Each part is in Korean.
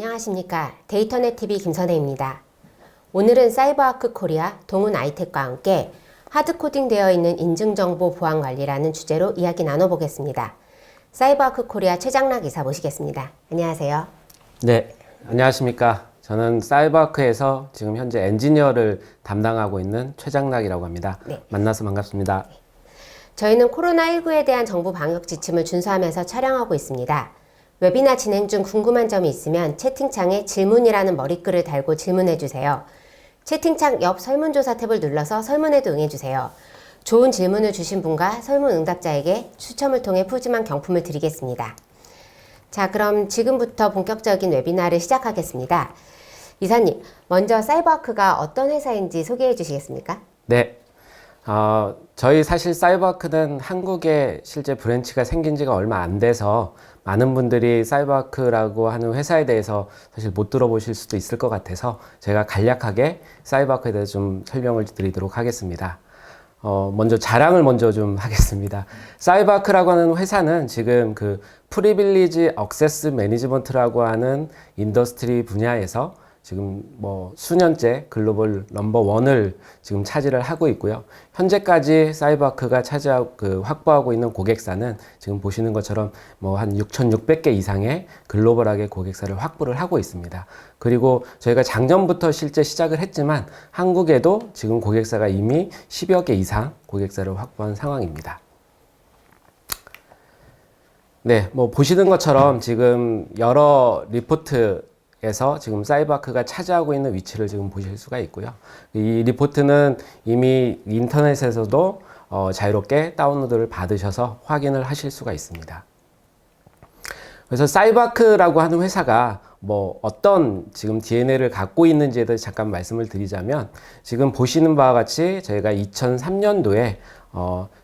안녕하십니까. 데이터넷 TV 김선혜입니다. 오늘은 사이버아크 코리아 동훈 아이텍과 함께 하드코딩 되어 있는 인증정보 보안관리라는 주제로 이야기 나눠보겠습니다. 사이버아크 코리아 최장락 이사 모시겠습니다. 안녕하세요. 네, 안녕하십니까. 저는 사이버아크에서 지금 현재 엔지니어를 담당하고 있는 최장락이라고 합니다. 네. 만나서 반갑습니다. 저희는 코로나19에 대한 정부 방역 지침을 준수하면서 촬영하고 있습니다. 웨비나 진행 중 궁금한 점이 있으면 채팅창에 질문이라는 머리글을 달고 질문해주세요. 채팅창 옆 설문조사 탭을 눌러서 설문에도 응해주세요. 좋은 질문을 주신 분과 설문 응답자에게 추첨을 통해 푸짐한 경품을 드리겠습니다. 자, 그럼 지금부터 본격적인 웨비나를 시작하겠습니다. 이사님, 먼저 사이버아크가 어떤 회사인지 소개해 주시겠습니까? 네, 저희 사실 사이버아크는 한국에 실제 브랜치가 생긴 지가 얼마 안 돼서 많은 분들이 사이버아크라고 하는 회사에 대해서 사실 못 들어보실 수도 있을 것 같아서 제가 간략하게 사이버아크에 대해서 좀 설명을 드리도록 하겠습니다. 먼저 자랑을 먼저 좀 하겠습니다. 사이버아크라고 하는 회사는 지금 그 프리빌리지 액세스 매니지먼트라고 하는 인더스트리 분야에서 지금 뭐 수년째 글로벌 넘버1을 지금 차지를 하고 있고요. 현재까지 사이버아크가 확보하고 있는 고객사는 지금 보시는 것처럼 뭐 한 6,600개 이상의 글로벌하게 고객사를 확보를 하고 있습니다. 그리고 저희가 작년부터 실제 시작을 했지만 한국에도 지금 고객사가 이미 10여 개 이상 고객사를 확보한 상황입니다. 네, 뭐 보시는 것처럼 지금 여러 리포트에서 지금 사이버아크가 차지하고 있는 위치를 지금 보실 수가 있고요. 이 리포트는 이미 인터넷에서도 자유롭게 다운로드를 받으셔서 확인을 하실 수가 있습니다. 그래서 사이버아크라고 하는 회사가 뭐 어떤 지금 DNA를 갖고 있는지에 대해서 잠깐 말씀을 드리자면 지금 보시는 바와 같이 저희가 2003년도에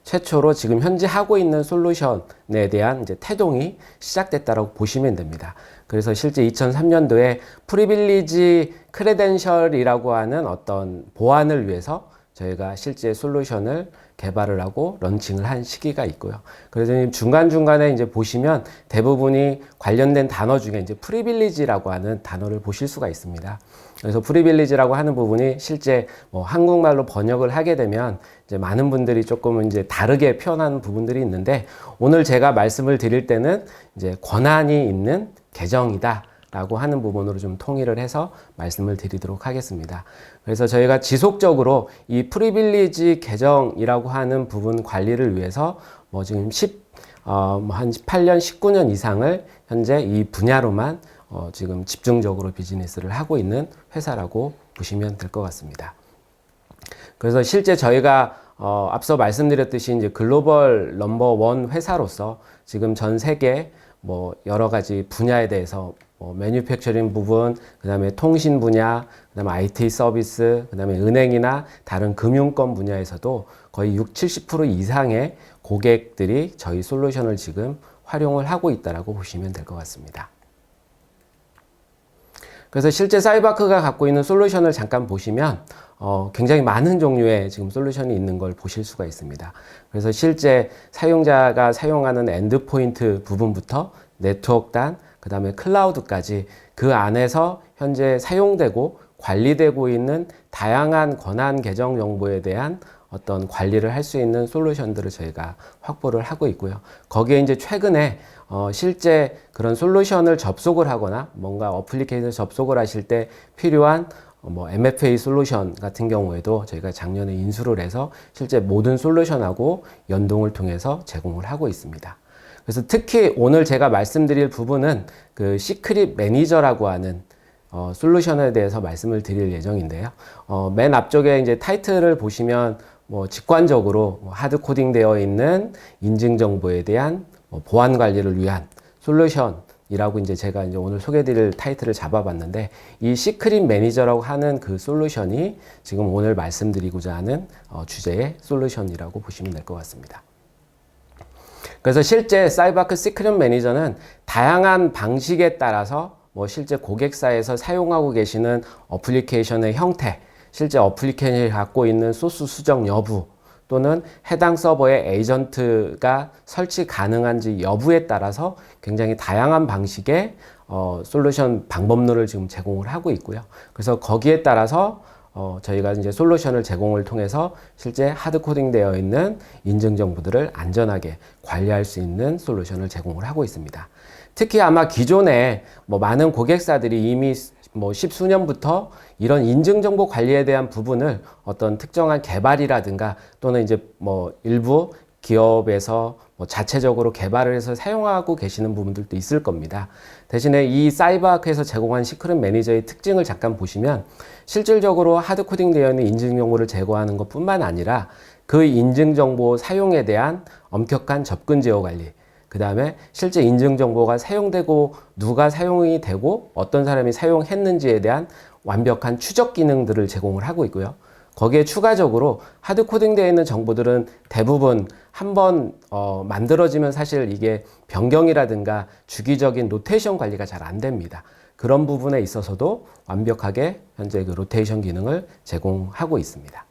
최초로 지금 현재 하고 있는 솔루션에 대한 이제 태동이 시작됐다고 보시면 됩니다. 그래서 실제 2003년도에 프리빌리지 크레덴셜이라고 하는 어떤 보안을 위해서 저희가 실제 솔루션을 개발을 하고 런칭을 한 시기가 있고요. 그래서 중간중간에 이제 보시면 대부분이 관련된 단어 중에 이제 프리빌리지라고 하는 단어를 보실 수가 있습니다. 그래서 프리빌리지라고 하는 부분이 실제 뭐 한국말로 번역을 하게 되면 이제 많은 분들이 조금 이제 다르게 표현하는 부분들이 있는데 오늘 제가 말씀을 드릴 때는 이제 권한이 있는 계정이다. 라고 하는 부분으로 좀 통일을 해서 말씀을 드리도록 하겠습니다. 그래서 저희가 지속적으로 이 프리빌리지 계정이라고 하는 부분 관리를 위해서 뭐 지금 한 18년, 19년 이상을 현재 이 분야로만 지금 집중적으로 비즈니스를 하고 있는 회사라고 보시면 될 것 같습니다. 그래서 실제 저희가 앞서 말씀드렸듯이 이제 글로벌 넘버1 회사로서 지금 전 세계 뭐 여러 가지 분야에 대해서 매뉴팩처링 부분, 그 다음에 통신 분야, 그 다음에 IT 서비스, 그 다음에 은행이나 다른 금융권 분야에서도 거의 60~70% 이상의 고객들이 저희 솔루션을 지금 활용을 하고 있다고 보시면 될 것 같습니다. 그래서 실제 사이버아크가 갖고 있는 솔루션을 잠깐 보시면 굉장히 많은 종류의 지금 솔루션이 있는 걸 보실 수가 있습니다. 그래서 실제 사용자가 사용하는 엔드포인트 부분부터 네트워크단, 그 다음에 클라우드까지 그 안에서 현재 사용되고 관리되고 있는 다양한 권한 계정 정보에 대한 어떤 관리를 할 수 있는 솔루션들을 저희가 확보를 하고 있고요. 거기에 이제 최근에 실제 그런 솔루션을 접속을 하거나 뭔가 어플리케이션 접속을 하실 때 필요한 뭐 MFA 솔루션 같은 경우에도 저희가 작년에 인수를 해서 실제 모든 솔루션하고 연동을 통해서 제공을 하고 있습니다. 그래서 특히 오늘 제가 말씀드릴 부분은 그 시크릿 매니저라고 하는 솔루션에 대해서 말씀을 드릴 예정인데요. 맨 앞쪽에 이제 타이틀을 보시면 뭐 직관적으로 하드코딩 되어 있는 인증 정보에 대한 보안 관리를 위한 솔루션이라고 이제 제가 이제 오늘 소개드릴 타이틀을 잡아봤는데 이 시크릿 매니저라고 하는 그 솔루션이 지금 오늘 말씀드리고자 하는 주제의 솔루션이라고 보시면 될 것 같습니다. 그래서 실제 사이버아크 시크릿 매니저는 다양한 방식에 따라서 뭐 실제 고객사에서 사용하고 계시는 어플리케이션의 형태, 실제 어플리케이션이 갖고 있는 소스 수정 여부 또는 해당 서버에 에이전트가 설치 가능한지 여부에 따라서 굉장히 다양한 방식의 솔루션 방법론을 지금 제공을 하고 있고요. 그래서 거기에 따라서 저희가 이제 솔루션을 제공을 통해서 실제 하드 코딩되어 있는 인증 정보들을 안전하게 관리할 수 있는 솔루션을 제공을 하고 있습니다. 특히 아마 기존에 많은 고객사들이 이미 십수년부터 이런 인증 정보 관리에 대한 부분을 어떤 특정한 개발이라든가 또는 이제 일부 기업에서 자체적으로 개발을 해서 사용하고 계시는 부분들도 있을 겁니다. 대신에 이 사이버아크에서 제공한 시크릿 매니저의 특징을 잠깐 보시면 실질적으로 하드 코딩되어 있는 인증 정보를 제거하는 것 뿐만 아니라 그 인증 정보 사용에 대한 엄격한 접근 제어 관리, 그 다음에 실제 인증 정보가 사용되고 누가 사용이 되고 어떤 사람이 사용했는지에 대한 완벽한 추적 기능들을 제공을 하고 있고요. 거기에 추가적으로 하드 코딩되어 있는 정보들은 대부분 한번 만들어지면 사실 이게 변경이라든가 주기적인 로테이션 관리가 잘 안 됩니다. 그런 부분에 있어서도 완벽하게 현재 그 로테이션 기능을 제공하고 있습니다.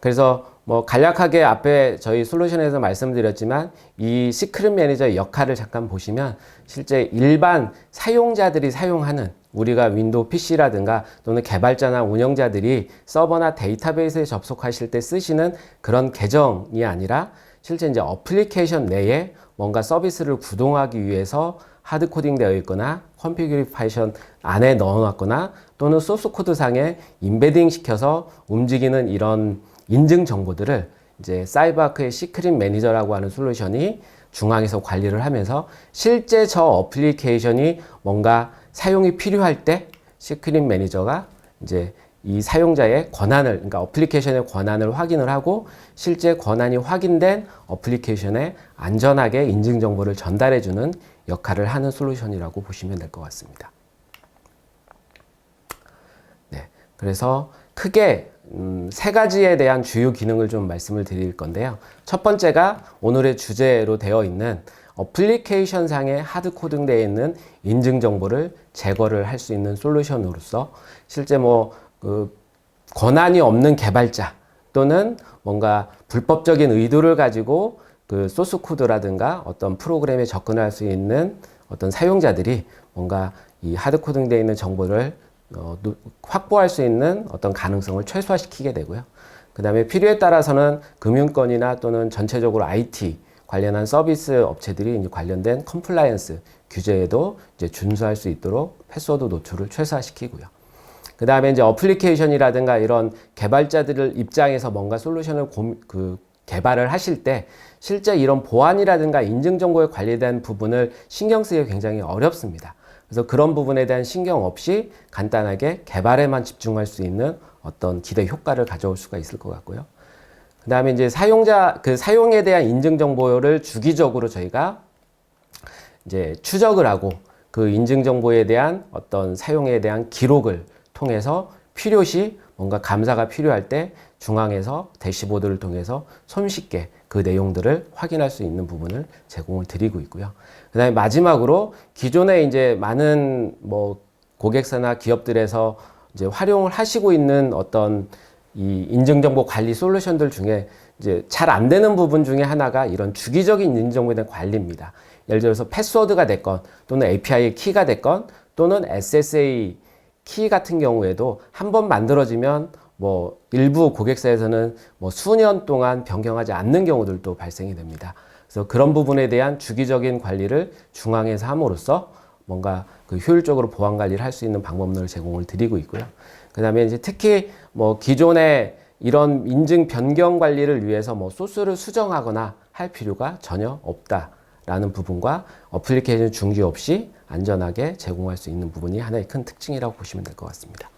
그래서 간략하게 앞에 저희 솔루션에서 말씀드렸지만 이 시크릿 매니저의 역할을 잠깐 보시면 실제 일반 사용자들이 사용하는 우리가 윈도우 PC라든가 또는 개발자나 운영자들이 서버나 데이터베이스에 접속하실 때 쓰시는 그런 계정이 아니라 실제 이제 어플리케이션 내에 뭔가 서비스를 구동하기 위해서 하드 코딩 되어 있거나 컨피규레이션 안에 넣어놨거나 또는 소스 코드 상에 임베딩 시켜서 움직이는 이런 인증 정보들을 이제 사이버아크의 시크릿 매니저라고 하는 솔루션이 중앙에서 관리를 하면서 실제 저 어플리케이션이 뭔가 사용이 필요할 때 시크릿 매니저가 이제 이 사용자의 권한을, 그러니까 어플리케이션의 권한을 확인을 하고 실제 권한이 확인된 어플리케이션에 안전하게 인증 정보를 전달해주는 역할을 하는 솔루션이라고 보시면 될 것 같습니다. 네, 그래서 크게 세 가지에 대한 주요 기능을 좀 말씀을 드릴 건데요. 첫 번째가 오늘의 주제로 되어 있는 어플리케이션 상에 하드 코딩되어 있는 인증 정보를 제거를 할 수 있는 솔루션으로서 실제 권한이 없는 개발자 또는 뭔가 불법적인 의도를 가지고 그 소스 코드라든가 어떤 프로그램에 접근할 수 있는 어떤 사용자들이 뭔가 이 하드 코딩되어 있는 정보를 확보할 수 있는 어떤 가능성을 최소화시키게 되고요. 그 다음에 필요에 따라서는 금융권이나 또는 전체적으로 IT 관련한 서비스 업체들이 이제 관련된 컴플라이언스 규제에도 이제 준수할 수 있도록 패스워드 노출을 최소화시키고요. 그 다음에 이제 어플리케이션이라든가 이런 개발자들 입장에서 뭔가 솔루션을 개발을 하실 때 실제 이런 보안이라든가 인증 정보에 관련된 부분을 신경 쓰기 굉장히 어렵습니다. 그래서 그런 부분에 대한 신경 없이 간단하게 개발에만 집중할 수 있는 어떤 기대 효과를 가져올 수가 있을 것 같고요. 그 다음에 이제 사용에 대한 인증 정보를 주기적으로 저희가 이제 추적을 하고 그 인증 정보에 대한 어떤 사용에 대한 기록을 통해서 필요시 뭔가 감사가 필요할 때 중앙에서 대시보드를 통해서 손쉽게 그 내용들을 확인할 수 있는 부분을 제공을 드리고 있고요. 그 다음에 마지막으로 기존에 이제 많은 고객사나 기업들에서 이제 활용을 하시고 있는 어떤 이 인증정보 관리 솔루션들 중에 이제 잘 안 되는 부분 중에 하나가 이런 주기적인 인증정보에 대한 관리입니다. 예를 들어서 패스워드가 됐건 또는 API 키가 됐건 또는 SSA 키 같은 경우에도 한번 만들어지면 일부 고객사에서는 수년 동안 변경하지 않는 경우들도 발생이 됩니다. 그래서 그런 부분에 대한 주기적인 관리를 중앙에서 함으로써 뭔가 그 효율적으로 보안 관리를 할 수 있는 방법론을 제공을 드리고 있고요. 그 다음에 이제 특히 기존에 이런 인증 변경 관리를 위해서 소스를 수정하거나 할 필요가 전혀 없다라는 부분과 어플리케이션 중지 없이 안전하게 제공할 수 있는 부분이 하나의 큰 특징이라고 보시면 될 것 같습니다.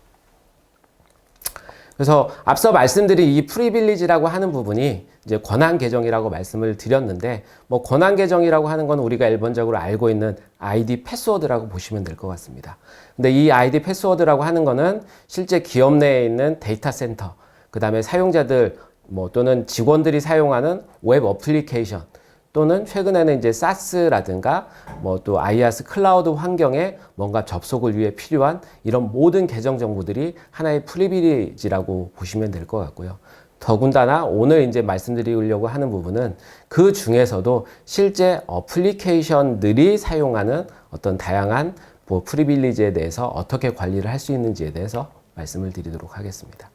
그래서 앞서 말씀드린 이 프리빌리지라고 하는 부분이 이제 권한 계정이라고 말씀을 드렸는데 권한 계정이라고 하는 건 우리가 일반적으로 알고 있는 아이디 패스워드라고 보시면 될 것 같습니다. 근데 이 아이디 패스워드라고 하는 거는 실제 기업 내에 있는 데이터 센터, 그 다음에 사용자들 또는 직원들이 사용하는 웹 어플리케이션 또는 최근에는 이제 SaaS라든가 또 IaaS 클라우드 환경에 뭔가 접속을 위해 필요한 이런 모든 계정 정보들이 하나의 프리빌리지라고 보시면 될 것 같고요. 더군다나 오늘 이제 말씀드리려고 하는 부분은 그 중에서도 실제 어플리케이션들이 사용하는 어떤 다양한 뭐 프리빌리지에 대해서 어떻게 관리를 할 수 있는지에 대해서 말씀을 드리도록 하겠습니다.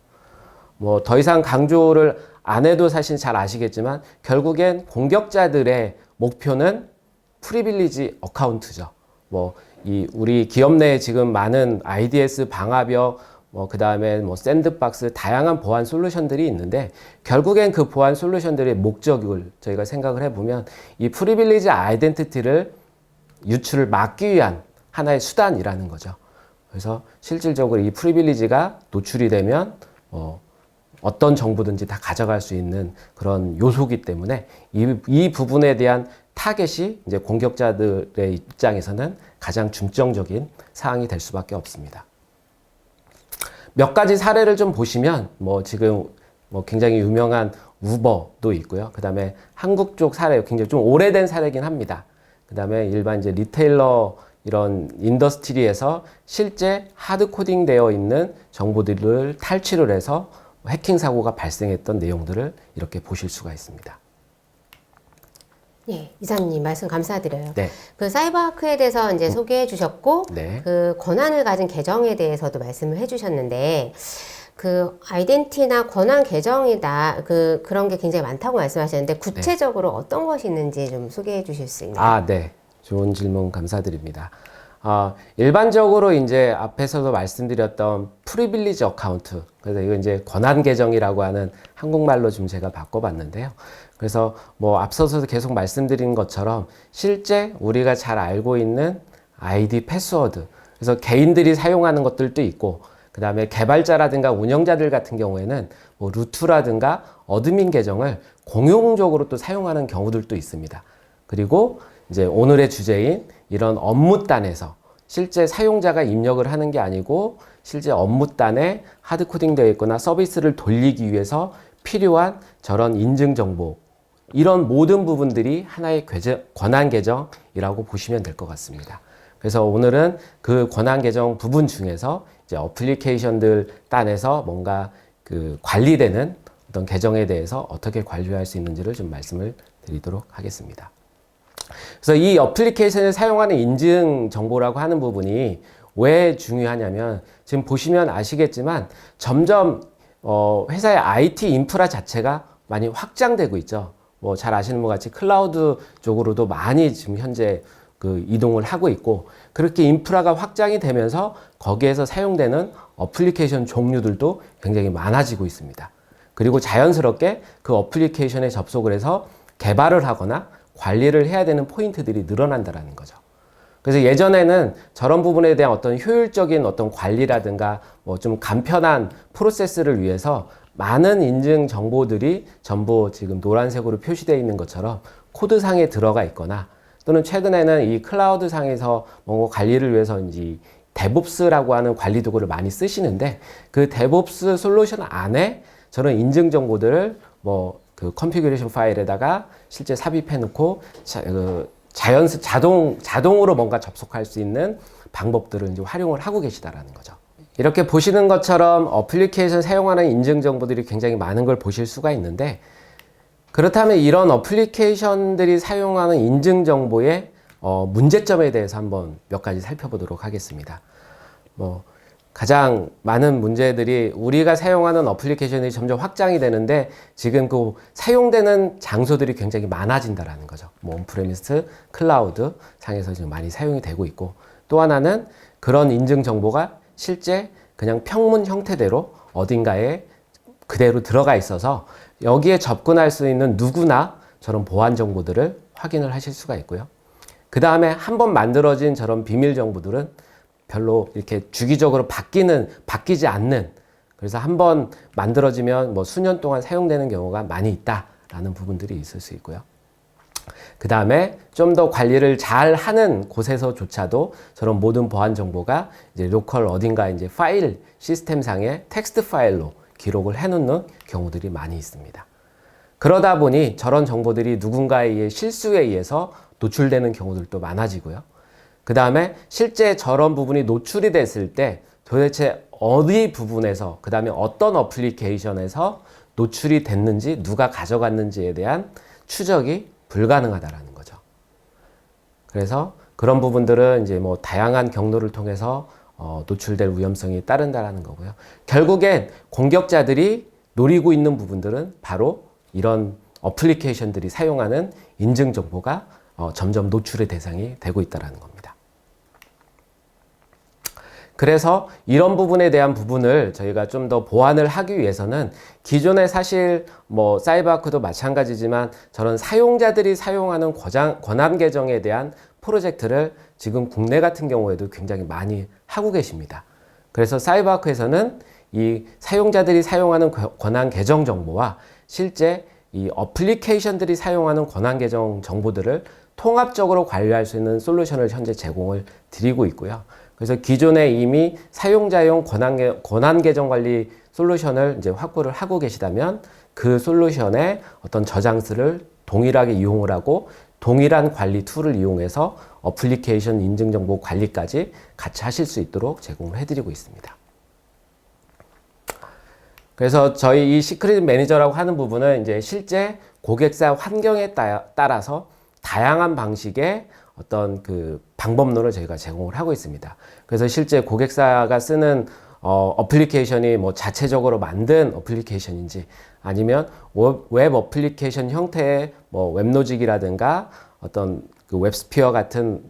뭐 더 이상 강조를 안 해도 사실 잘 아시겠지만 결국엔 공격자들의 목표는 프리빌리지 어카운트죠. 뭐 이 우리 기업 내에 지금 많은 IDS 방화벽 뭐 그다음에 뭐 샌드박스 다양한 보안 솔루션들이 있는데 결국엔 그 보안 솔루션들의 목적을 저희가 생각을 해보면 이 프리빌리지 아이덴티티를 유출을 막기 위한 하나의 수단이라는 거죠. 그래서 실질적으로 이 프리빌리지가 노출이 되면 어떤 정보든지 다 가져갈 수 있는 그런 요소이기 때문에 이 부분에 대한 타겟이 이제 공격자들의 입장에서는 가장 중점적인 사항이 될 수밖에 없습니다. 몇 가지 사례를 좀 보시면 뭐 지금 뭐 굉장히 유명한 우버도 있고요. 그 다음에 한국 쪽 사례 굉장히 좀 오래된 사례긴 합니다. 그 다음에 일반 이제 리테일러 이런 인더스트리에서 실제 하드 코딩 되어 있는 정보들을 탈취를 해서 해킹 사고가 발생했던 내용들을 이렇게 보실 수가 있습니다. 예, 이사님 말씀 감사드려요. 네. 그 사이버아크에 대해서 이제 소개해 주셨고, 네. 그 권한을 가진 계정에 대해서도 말씀을 해 주셨는데, 그 아이덴티나 권한 계정이다, 그런 게 굉장히 많다고 말씀하셨는데, 구체적으로 어떤 것이 있는지 좀 소개해 주실 수 있나요? 아, 네. 좋은 질문 감사드립니다. 일반적으로 이제 앞에서도 말씀드렸던 프리빌리지 어카운트, 그래서 이거 이제 권한 계정이라고 하는 한국말로 좀 제가 바꿔봤는데요. 그래서 뭐 앞서서도 계속 말씀드린 것처럼 실제 우리가 잘 알고 있는 아이디 패스워드, 그래서 개인들이 사용하는 것들도 있고, 그 다음에 개발자라든가 운영자들 같은 경우에는 뭐 루트라든가 어드민 계정을 공용적으로 또 사용하는 경우들도 있습니다. 그리고 이제 오늘의 주제인 이런 업무단에서 실제 사용자가 입력을 하는 게 아니고 실제 업무단에 하드코딩 되어 있거나 서비스를 돌리기 위해서 필요한 저런 인증 정보, 이런 모든 부분들이 하나의 권한 계정이라고 보시면 될 것 같습니다. 그래서 오늘은 그 권한 계정 부분 중에서 이제 어플리케이션들 단에서 뭔가 그 관리되는 어떤 계정에 대해서 어떻게 관리할 수 있는지를 좀 말씀을 드리도록 하겠습니다. 그래서 이 어플리케이션을 사용하는 인증 정보라고 하는 부분이 왜 중요하냐면 지금 보시면 아시겠지만 점점 회사의 IT 인프라 자체가 많이 확장되고 있죠. 뭐 잘 아시는 것 같이 클라우드 쪽으로도 많이 지금 현재 그 이동을 하고 있고, 그렇게 인프라가 확장이 되면서 거기에서 사용되는 어플리케이션 종류들도 굉장히 많아지고 있습니다. 그리고 자연스럽게 그 어플리케이션에 접속을 해서 개발을 하거나 관리를 해야 되는 포인트들이 늘어난다는 거죠. 그래서 예전에는 저런 부분에 대한 어떤 효율적인 어떤 관리라든가 뭐 좀 간편한 프로세스를 위해서 많은 인증 정보들이 전부 지금 노란색으로 표시되어 있는 것처럼 코드상에 들어가 있거나, 또는 최근에는 이 클라우드 상에서 뭔가 관리를 위해서 이제 데브옵스라고 하는 관리 도구를 많이 쓰시는데, 그 데브옵스 솔루션 안에 저런 인증 정보들을 뭐 그 컨피그레이션 파일에다가 실제 삽입해 놓고 자동으로 뭔가 접속할 수 있는 방법들을 이제 활용을 하고 계시다라는 거죠. 이렇게 보시는 것처럼 어플리케이션 사용하는 인증 정보들이 굉장히 많은 걸 보실 수가 있는데, 그렇다면 이런 어플리케이션들이 사용하는 인증 정보의 문제점에 대해서 한번 몇 가지 살펴보도록 하겠습니다. 가장 많은 문제들이 우리가 사용하는 어플리케이션이 점점 확장이 되는데 지금 그 사용되는 장소들이 굉장히 많아진다라는 거죠. 뭐 온프레미스, 클라우드 상에서 지금 많이 사용이 되고 있고, 또 하나는 그런 인증 정보가 실제 그냥 평문 형태대로 어딘가에 그대로 들어가 있어서 여기에 접근할 수 있는 누구나 저런 보안 정보들을 확인을 하실 수가 있고요. 그 다음에 한번 만들어진 저런 비밀 정보들은 별로 이렇게 주기적으로 바뀌지 않는, 그래서 한번 만들어지면 뭐 수년 동안 사용되는 경우가 많이 있다라는 부분들이 있을 수 있고요. 그 다음에 좀 더 관리를 잘 하는 곳에서조차도 저런 모든 보안 정보가 이제 로컬 어딘가 이제 파일 시스템상의 텍스트 파일로 기록을 해놓는 경우들이 많이 있습니다. 그러다 보니 저런 정보들이 누군가의 실수에 의해서 노출되는 경우들도 많아지고요. 그 다음에 실제 저런 부분이 노출이 됐을 때 도대체 어디 부분에서, 그 다음에 어떤 어플리케이션에서 노출이 됐는지 누가 가져갔는지에 대한 추적이 불가능하다라는 거죠. 그래서 그런 부분들은 이제 뭐 다양한 경로를 통해서 노출될 위험성이 따른다라는 거고요. 결국엔 공격자들이 노리고 있는 부분들은 바로 이런 어플리케이션들이 사용하는 인증 정보가 점점 노출의 대상이 되고 있다는 겁니다. 그래서 이런 부분에 대한 부분을 저희가 좀 더 보완을 하기 위해서는 기존에 사실 뭐 사이버아크도 마찬가지지만 저런 사용자들이 사용하는 권한 계정에 대한 프로젝트를 지금 국내 같은 경우에도 굉장히 많이 하고 계십니다. 그래서 사이버아크에서는 이 사용자들이 사용하는 권한 계정 정보와 실제 이 어플리케이션들이 사용하는 권한 계정 정보들을 통합적으로 관리할 수 있는 솔루션을 현재 제공을 드리고 있고요. 그래서 기존에 이미 사용자용 권한 계정 관리 솔루션을 이제 확보를 하고 계시다면 그 솔루션의 어떤 저장수를 동일하게 이용을 하고 동일한 관리 툴을 이용해서 어플리케이션 인증정보 관리까지 같이 하실 수 있도록 제공을 해드리고 있습니다. 그래서 저희 이 시크릿 매니저라고 하는 부분은 이제 실제 고객사 환경에 따라서 다양한 방식의 어떤 그 방법론을 저희가 제공을 하고 있습니다. 그래서 실제 고객사가 쓰는 어플리케이션이 뭐 자체적으로 만든 어플리케이션인지 아니면 웹 어플리케이션 형태의 뭐 웹로직이라든가 어떤 그 웹스피어 같은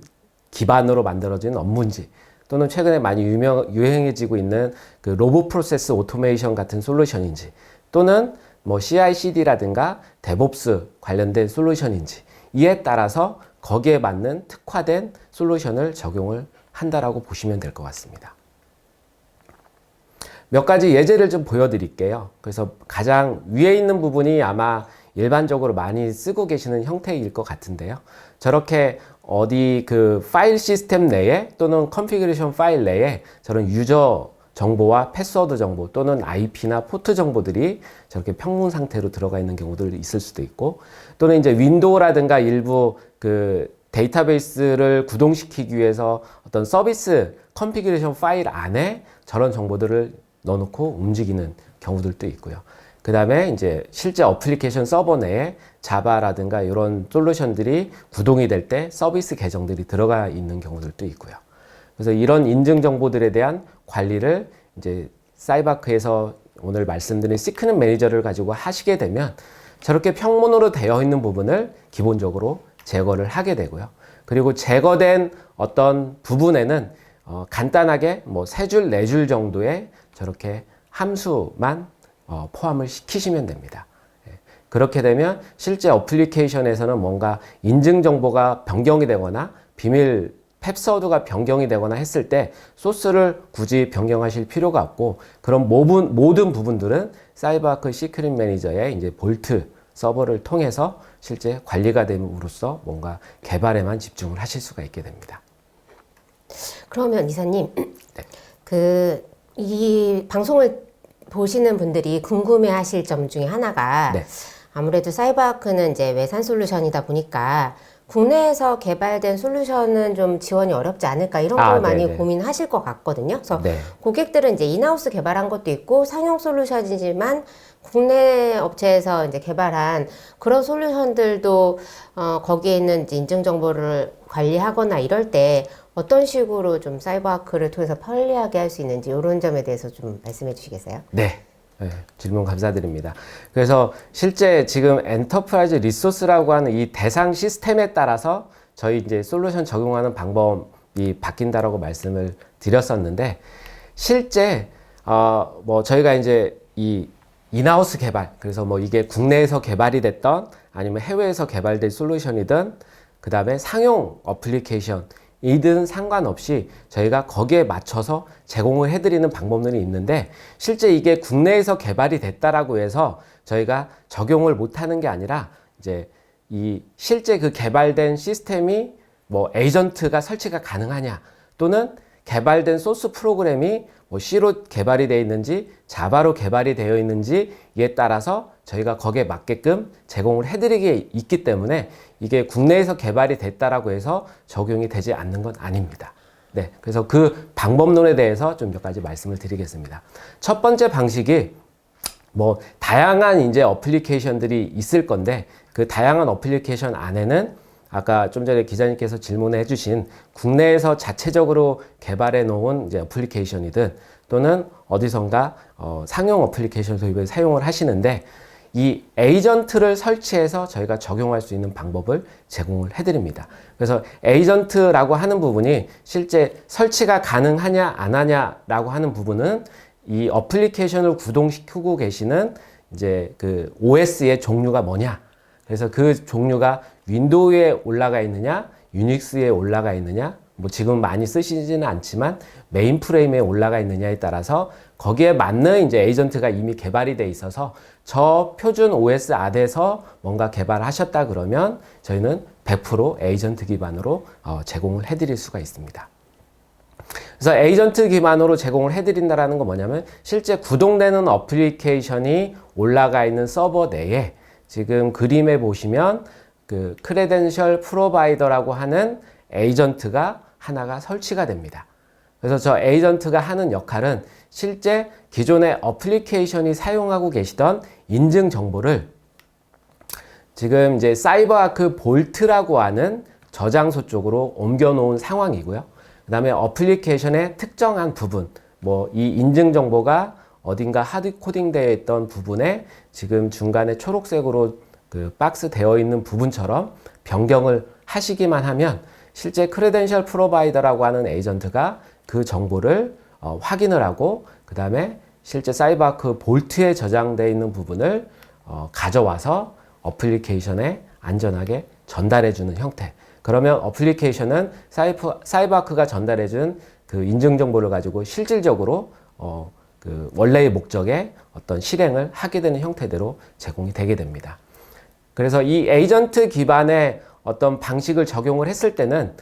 기반으로 만들어진 업무인지 또는 최근에 많이 유행해지고 있는 그 로봇 프로세스 오토메이션 같은 솔루션인지 또는 뭐 CI/CD라든가 데브옵스 관련된 솔루션인지 이에 따라서 거기에 맞는 특화된 솔루션을 적용을 한다라고 보시면 될 것 같습니다. 몇 가지 예제를 좀 보여드릴게요. 그래서 가장 위에 있는 부분이 아마 일반적으로 많이 쓰고 계시는 형태일 것 같은데요. 저렇게 어디 그 파일 시스템 내에 또는 컨피그레이션 파일 내에 저런 유저 정보와 패스워드 정보 또는 IP나 포트 정보들이 저렇게 평문 상태로 들어가 있는 경우들이 있을 수도 있고 또는 이제 윈도우라든가 일부 그 데이터베이스를 구동시키기 위해서 어떤 서비스 컨피그레이션 파일 안에 저런 정보들을 넣어놓고 움직이는 경우들도 있고요. 그 다음에 이제 실제 어플리케이션 서버 내에 자바라든가 이런 솔루션들이 구동이 될 때 서비스 계정들이 들어가 있는 경우들도 있고요. 그래서 이런 인증 정보들에 대한 관리를 이제 사이버아크에서 오늘 말씀드린 시크릿 매니저를 가지고 하시게 되면 저렇게 평문으로 되어 있는 부분을 기본적으로 제거를 하게 되고요. 그리고 제거된 어떤 부분에는 간단하게 뭐 3줄, 4줄 정도의 저렇게 함수만 포함을 시키시면 됩니다. 그렇게 되면 실제 어플리케이션에서는 뭔가 인증 정보가 변경이 되거나 비밀 패스워드가 변경이 되거나 했을 때 소스를 굳이 변경하실 필요가 없고 그런 모든 부분들은 사이버아크 시크릿 매니저의 이제 볼트 서버를 통해서 실제 관리가 됨으로써 뭔가 개발에만 집중을 하실 수가 있게 됩니다. 그러면 이사님, 네. 이 방송을 보시는 분들이 궁금해하실 점 중에 하나가 네. 아무래도 사이버아크는 이제 외산 솔루션이다 보니까 국내에서 개발된 솔루션은 좀 지원이 어렵지 않을까 이런 걸 많이 네네. 고민하실 것 같거든요. 그래서 네. 고객들은 이제 인하우스 개발한 것도 있고 상용 솔루션이지만 국내 업체에서 이제 개발한 그런 솔루션들도 거기에 있는 이제 인증 정보를 관리하거나 이럴 때 어떤 식으로 좀 사이버아크를 통해서 편리하게 할 수 있는지 이런 점에 대해서 좀 말씀해 주시겠어요? 네. 네, 질문 감사드립니다. 그래서 실제 지금 엔터프라이즈 리소스라고 하는 이 대상 시스템에 따라서 저희 이제 솔루션 적용하는 방법이 바뀐다라고 말씀을 드렸었는데 실제 뭐 저희가 이제 이 인하우스 개발 그래서 뭐 이게 국내에서 개발이 됐던 아니면 해외에서 개발된 솔루션이든 그 다음에 상용 어플리케이션 이든 상관없이 저희가 거기에 맞춰서 제공을 해드리는 방법론이 있는데 실제 이게 국내에서 개발이 됐다라고 해서 저희가 적용을 못하는 게 아니라 이제 이 실제 그 개발된 시스템이 뭐 에이전트가 설치가 가능하냐 또는 개발된 소스 프로그램이 뭐 C로 개발이 되어 있는지 자바로 개발이 되어 있는지 이에 따라서 저희가 거기에 맞게끔 제공을 해드리게 있기 때문에 이게 국내에서 개발이 됐다라고 해서 적용이 되지 않는 건 아닙니다. 네, 그래서 그 방법론에 대해서 좀 몇 가지 말씀을 드리겠습니다. 첫 번째 방식이 뭐 다양한 이제 어플리케이션들이 있을 건데 그 다양한 어플리케이션 안에는 아까 좀 전에 기자님께서 질문해 주신 국내에서 자체적으로 개발해 놓은 이제 어플리케이션이든 또는 어디선가 상용 어플리케이션 도입을 사용을 하시는데 이 에이전트를 설치해서 저희가 적용할 수 있는 방법을 제공을 해드립니다. 그래서 에이전트라고 하는 부분이 실제 설치가 가능하냐 안 하냐라고 하는 부분은 이 어플리케이션을 구동시키고 계시는 이제 그 OS의 종류가 뭐냐. 그래서 그 종류가 윈도우에 올라가 있느냐, 유닉스에 올라가 있느냐, 뭐 지금 많이 쓰시지는 않지만 메인 프레임에 올라가 있느냐에 따라서 거기에 맞는 이제 에이전트가 이미 개발이 돼 있어서 저 표준 OS 안에서 뭔가 개발하셨다 그러면 저희는 100% 에이전트 기반으로 제공을 해드릴 수가 있습니다. 그래서 에이전트 기반으로 제공을 해드린다는 건 뭐냐면 실제 구동되는 어플리케이션이 올라가 있는 서버 내에 지금 그림에 보시면 그 크레덴셜 프로바이더라고 하는 에이전트가 하나가 설치가 됩니다. 그래서 저 에이전트가 하는 역할은 실제 기존의 어플리케이션이 사용하고 계시던 인증 정보를 지금 이제 사이버아크 볼트라고 하는 저장소 쪽으로 옮겨 놓은 상황이고요. 그 다음에 어플리케이션의 특정한 부분, 뭐 이 인증 정보가 어딘가 하드 코딩 되어 있던 부분에 지금 중간에 초록색으로 그 박스 되어 있는 부분처럼 변경을 하시기만 하면 실제 크레덴셜 프로바이더라고 하는 에이전트가 그 정보를 확인을 하고 그 다음에 실제 사이버아크 볼트에 저장되어 있는 부분을 가져와서 어플리케이션에 안전하게 전달해 주는 형태. 그러면 어플리케이션은 사이버아크가 전달해 준 그 인증 정보를 가지고 실질적으로 그 원래의 목적에 어떤 실행을 하게 되는 형태대로 제공이 되게 됩니다. 그래서 이 에이전트 기반의 어떤 방식을 적용을 했을 때는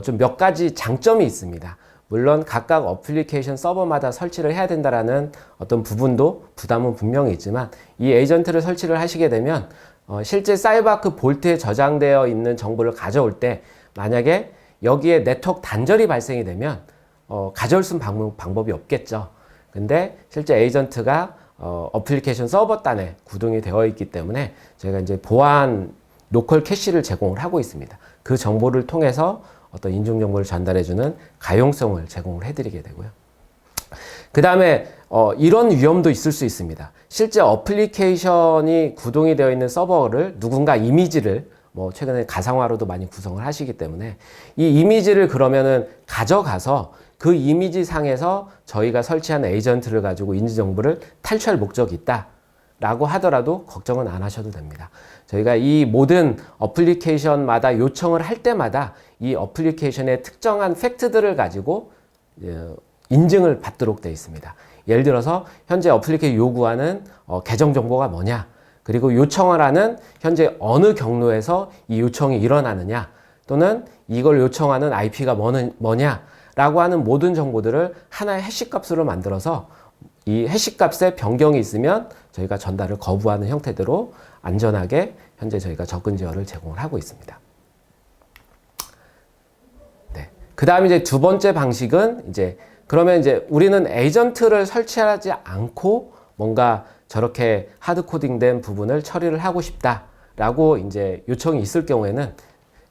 좀 몇 가지 장점이 있습니다. 물론 각각 어플리케이션 서버마다 설치를 해야 된다라는 어떤 부분도 부담은 분명히 있지만 이 에이전트를 설치를 하시게 되면 실제 사이버아크 볼트에 저장되어 있는 정보를 가져올 때 만약에 여기에 네트워크 단절이 발생이 되면 가져올 수 있는 방법이 없겠죠. 근데 실제 에이전트가 어플리케이션 서버 단에 구동이 되어 있기 때문에 저희가 이제 보안 로컬 캐시를 제공을 하고 있습니다. 그 정보를 통해서 어떤 인증 정보를 전달해주는 가용성을 제공을 해드리게 되고요. 그 다음에 이런 위험도 있을 수 있습니다. 실제 어플리케이션이 구동이 되어 있는 서버를 누군가 이미지를 뭐 최근에 가상화로도 많이 구성을 하시기 때문에 이 이미지를 그러면은 가져가서 그 이미지 상에서 저희가 설치한 에이전트를 가지고 인증 정보를 탈취할 목적이 있다 라고 하더라도 걱정은 안 하셔도 됩니다. 저희가 이 모든 어플리케이션마다 요청을 할 때마다 이 어플리케이션의 특정한 팩트들을 가지고 인증을 받도록 되어 있습니다. 예를 들어서 현재 어플리케이션 요구하는 계정 정보가 뭐냐, 그리고 요청을 하는 현재 어느 경로에서 이 요청이 일어나느냐, 또는 이걸 요청하는 IP가 뭐냐 라고 하는 모든 정보들을 하나의 해시 값으로 만들어서 이 해시 값에 변경이 있으면 저희가 전달을 거부하는 형태대로 안전하게 현재 저희가 접근 제어를 제공을 하고 있습니다. 네. 그 다음에 이제 두 번째 방식은 그러면 우리는 에이전트를 설치하지 않고 뭔가 저렇게 하드 코딩된 부분을 처리를 하고 싶다라고 요청이 있을 경우에는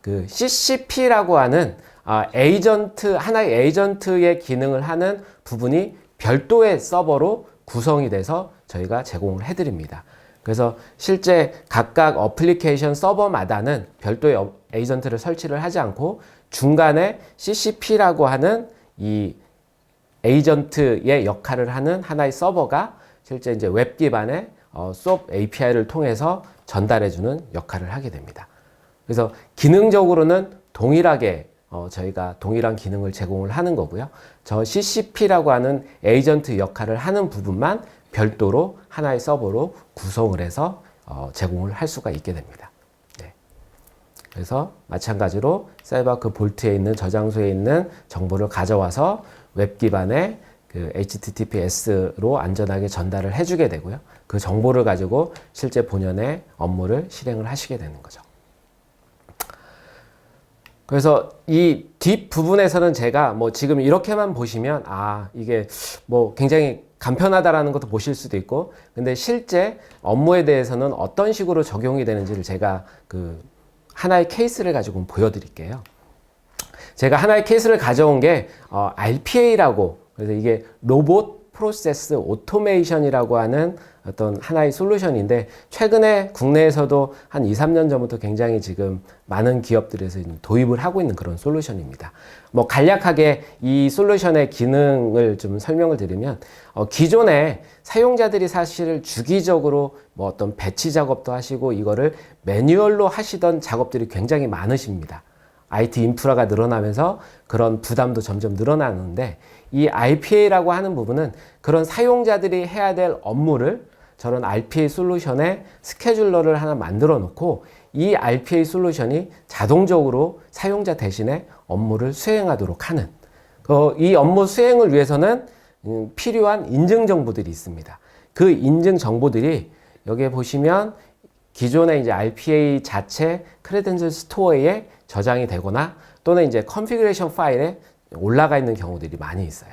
그 CCP라고 하는 하나의 에이전트의 기능을 하는 부분이 별도의 서버로 구성이 돼서 저희가 제공을 해드립니다. 그래서 실제 각각 어플리케이션 서버마다는 별도의 에이전트를 설치를 하지 않고 중간에 CCP라고 하는 이 에이전트의 역할을 하는 하나의 서버가 실제 웹 기반의 SOAP API를 통해서 전달해주는 역할을 하게 됩니다. 그래서 기능적으로는 동일하게 저희가 동일한 기능을 제공을 하는 거고요. 저 CCP라고 하는 에이전트 역할을 하는 부분만 별도로 하나의 서버로 구성을 해서 제공을 할 수가 있게 됩니다. 네. 그래서 마찬가지로 사이버아크 볼트에 있는 저장소에 있는 정보를 가져와서 웹 기반의 그 HTTPS로 안전하게 전달을 해주게 되고요. 그 정보를 가지고 실제 본연의 업무를 실행을 하시게 되는 거죠. 그래서 이 뒷부분에서는 제가 뭐 지금 이렇게만 보시면 이게 뭐 굉장히 간편하다라는 것도 보실 수도 있고, 근데 실제 업무에 대해서는 어떤 식으로 적용이 되는지를 제가 그 하나의 케이스를 가지고 보여드릴게요. 제가 하나의 케이스를 가져온 게 RPA라고, 그래서 이게 로봇 프로세스 오토메이션이라고 하는 어떤 하나의 솔루션인데, 최근에 국내에서도 한 2, 3년 전부터 굉장히 지금 많은 기업들에서 도입을 하고 있는 그런 솔루션입니다. 뭐 간략하게 이 솔루션의 기능을 좀 설명을 드리면, 기존에 사용자들이 사실 주기적으로 뭐 어떤 배치 작업도 하시고 이거를 매뉴얼로 하시던 작업들이 굉장히 많으십니다. IT 인프라가 늘어나면서 그런 부담도 점점 늘어나는데, 이 RPA라고 하는 부분은 그런 사용자들이 해야 될 업무를 저런 RPA 솔루션에 스케줄러를 하나 만들어 놓고, 이 RPA 솔루션이 자동적으로 사용자 대신에 업무를 수행하도록 하는, 이 업무 수행을 위해서는 필요한 인증 정보들이 있습니다. 그 인증 정보들이 여기에 보시면 기존의 이제 RPA 자체 크레덴셜 스토어에 저장이 되거나 또는 이제 컨피그레이션 파일에 올라가 있는 경우들이 많이 있어요.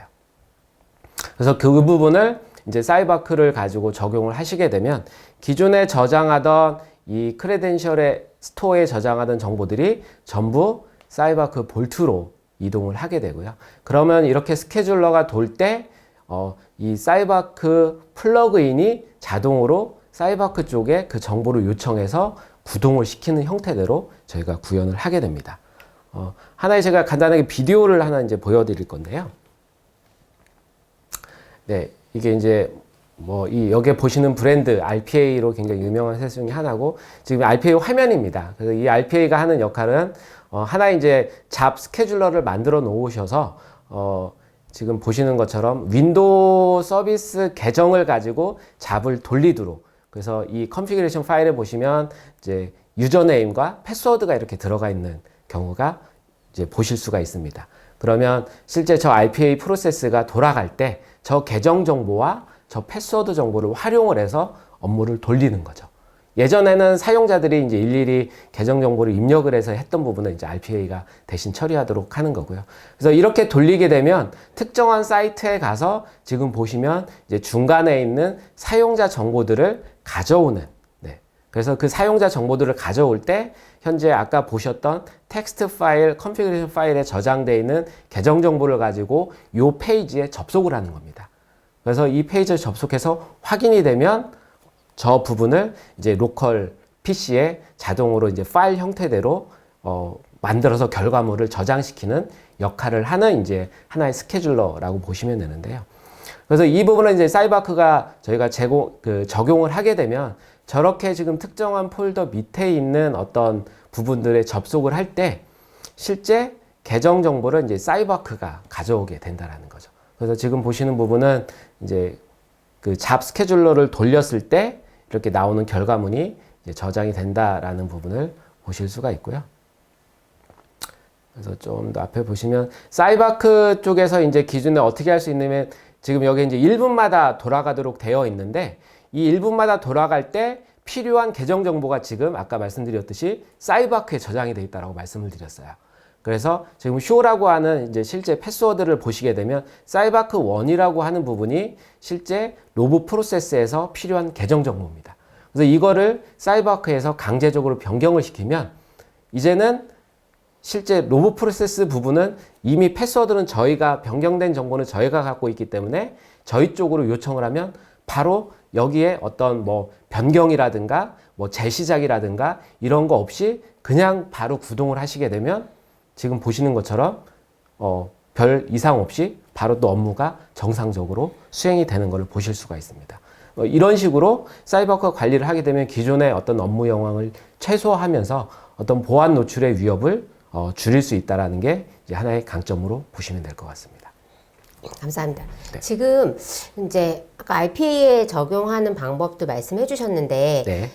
그래서 그 부분을 이제 사이바크를 가지고 적용을 하시게 되면 기존에 저장하던 이 크레덴셜의 스토어에 저장하던 정보들이 전부 사이바크 볼트로 이동을 하게 되고요. 그러면 이렇게 스케줄러가 돌 때 이 사이바크 플러그인이 자동으로 사이바크 쪽에 그 정보를 요청해서 구동을 시키는 형태대로 저희가 구현을 하게 됩니다. 하나의 제가 간단하게 비디오를 하나 이제 보여드릴 건데요. 네, 이게 이제 뭐 여기에 보시는 브랜드 RPA로 굉장히 유명한 회사 중에 하나고, 지금 RPA 화면입니다. 그래서 이 RPA가 하는 역할은 하나의 이제 잡 스케줄러를 만들어 놓으셔서 지금 보시는 것처럼 윈도우 서비스 계정을 가지고 잡을 돌리도록, 그래서 이 컨피그레이션 파일에 보시면 이제 유저네임과 패스워드가 이렇게 들어가 있는 경우가 이제 보실 수가 있습니다. 그러면 실제 저 RPA 프로세스가 돌아갈 때 저 계정 정보와 저 패스워드 정보를 활용을 해서 업무를 돌리는 거죠. 예전에는 사용자들이 이제 일일이 계정 정보를 입력을 해서 했던 부분은 이제 RPA가 대신 처리하도록 하는 거고요. 그래서 이렇게 돌리게 되면 특정한 사이트에 가서 지금 보시면 이제 중간에 있는 사용자 정보들을 가져오는, 그래서 그 사용자 정보들을 가져올 때 현재 아까 보셨던 텍스트 파일, 컨피그레이션 파일에 저장되어 있는 계정 정보를 가지고 이 페이지에 접속을 하는 겁니다. 그래서 이 페이지에 접속해서 확인이 되면 저 부분을 이제 로컬 PC에 자동으로 이제 파일 형태대로 만들어서 결과물을 저장시키는 역할을 하는 이제 하나의 스케줄러라고 보시면 되는데요. 그래서 이 부분은 이제 사이바크가 저희가 적용을 하게 되면 저렇게 지금 특정한 폴더 밑에 있는 어떤 부분들에 접속을 할 때 실제 계정 정보를 이제 사이바크가 가져오게 된다라는 거죠. 그래서 지금 보시는 부분은 이제 그 잡 스케줄러를 돌렸을 때 이렇게 나오는 결과물이 이제 저장이 된다라는 부분을 보실 수가 있고요. 그래서 좀 더 앞에 보시면 사이바크 쪽에서 이제 기준에 어떻게 할 수 있냐면, 지금 여기 이제 1분마다 돌아가도록 되어 있는데, 이 1분마다 돌아갈 때 필요한 계정 정보가 지금 아까 말씀드렸듯이 사이바크에 저장이 되어 있다고 말씀을 드렸어요. 그래서 지금 쇼라고 하는 이제 실제 패스워드를 보시게 되면 사이바크 1이라고 하는 부분이 실제 로봇 프로세스에서 필요한 계정 정보입니다. 그래서 이거를 사이바크에서 강제적으로 변경을 시키면 이제는 실제 로봇 프로세스 부분은 이미 패스워드는 저희가 변경된 정보는 저희가 갖고 있기 때문에 저희 쪽으로 요청을 하면 바로 여기에 어떤 뭐 변경이라든가 뭐 재시작이라든가 이런 거 없이 그냥 바로 구동을 하시게 되면 지금 보시는 것처럼 별 이상 없이 바로 또 업무가 정상적으로 수행이 되는 것을 보실 수가 있습니다. 이런 식으로 사이버과 관리를 하게 되면 기존의 어떤 업무 영향을 최소화하면서 어떤 보안 노출의 위협을 줄일 수 있다는 게 이제 하나의 강점으로 보시면 될 것 같습니다. 감사합니다. 네. 지금 이제 아까 RPA에 적용하는 방법도 말씀해 주셨는데, 네,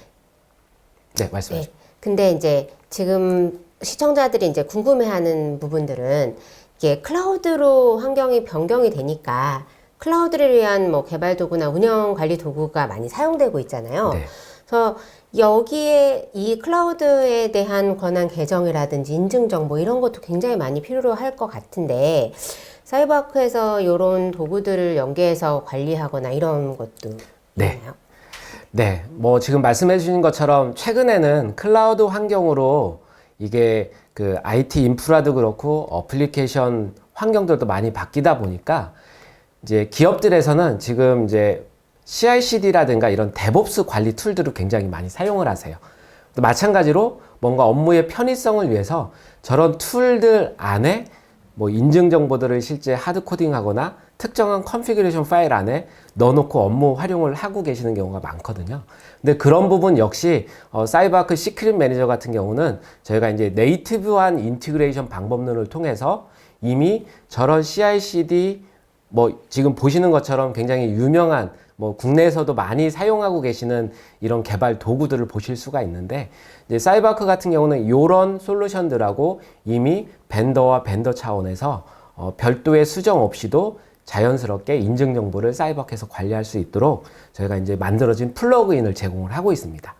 말씀하시죠. 네. 근데 이제 지금 시청자들이 이제 궁금해하는 부분들은 이게 클라우드로 환경이 변경이 되니까 클라우드를 위한 뭐 개발 도구나 운영 관리 도구가 많이 사용되고 있잖아요. 네. 그래서 여기에 이 클라우드에 대한 권한 계정이라든지 인증 정보 이런 것도 굉장히 많이 필요로 할 것 같은데, 사이버아크에서 이런 도구들을 연계해서 관리하거나 이런 것도 네. 있나요? 네, 뭐 지금 말씀해 주신 것처럼 최근에는 클라우드 환경으로 이게 그 IT 인프라도 그렇고 어플리케이션 환경들도 많이 바뀌다 보니까 이제 기업들에서는 지금 이제 CI/CD라든가 이런 데브옵스 관리 툴들을 굉장히 많이 사용을 하세요. 또 마찬가지로 뭔가 업무의 편의성을 위해서 저런 툴들 안에 뭐 인증 정보들을 실제 하드 코딩하거나 특정한 컨피그레이션 파일 안에 넣어놓고 업무 활용을 하고 계시는 경우가 많거든요. 근데 그런 부분 역시 사이버아크 시크릿 매니저 같은 경우는 저희가 이제 네이티브한 인티그레이션 방법론을 통해서 이미 저런 CI/CD 뭐 지금 보시는 것처럼 굉장히 유명한 뭐 국내에서도 많이 사용하고 계시는 이런 개발 도구들을 보실 수가 있는데 이제 사이버아크 같은 경우는 이런 솔루션들하고 이미 벤더와 벤더 차원에서 별도의 수정 없이도 자연스럽게 인증 정보를 사이버아크에서 관리할 수 있도록 저희가 이제 만들어진 플러그인을 제공을 하고 있습니다.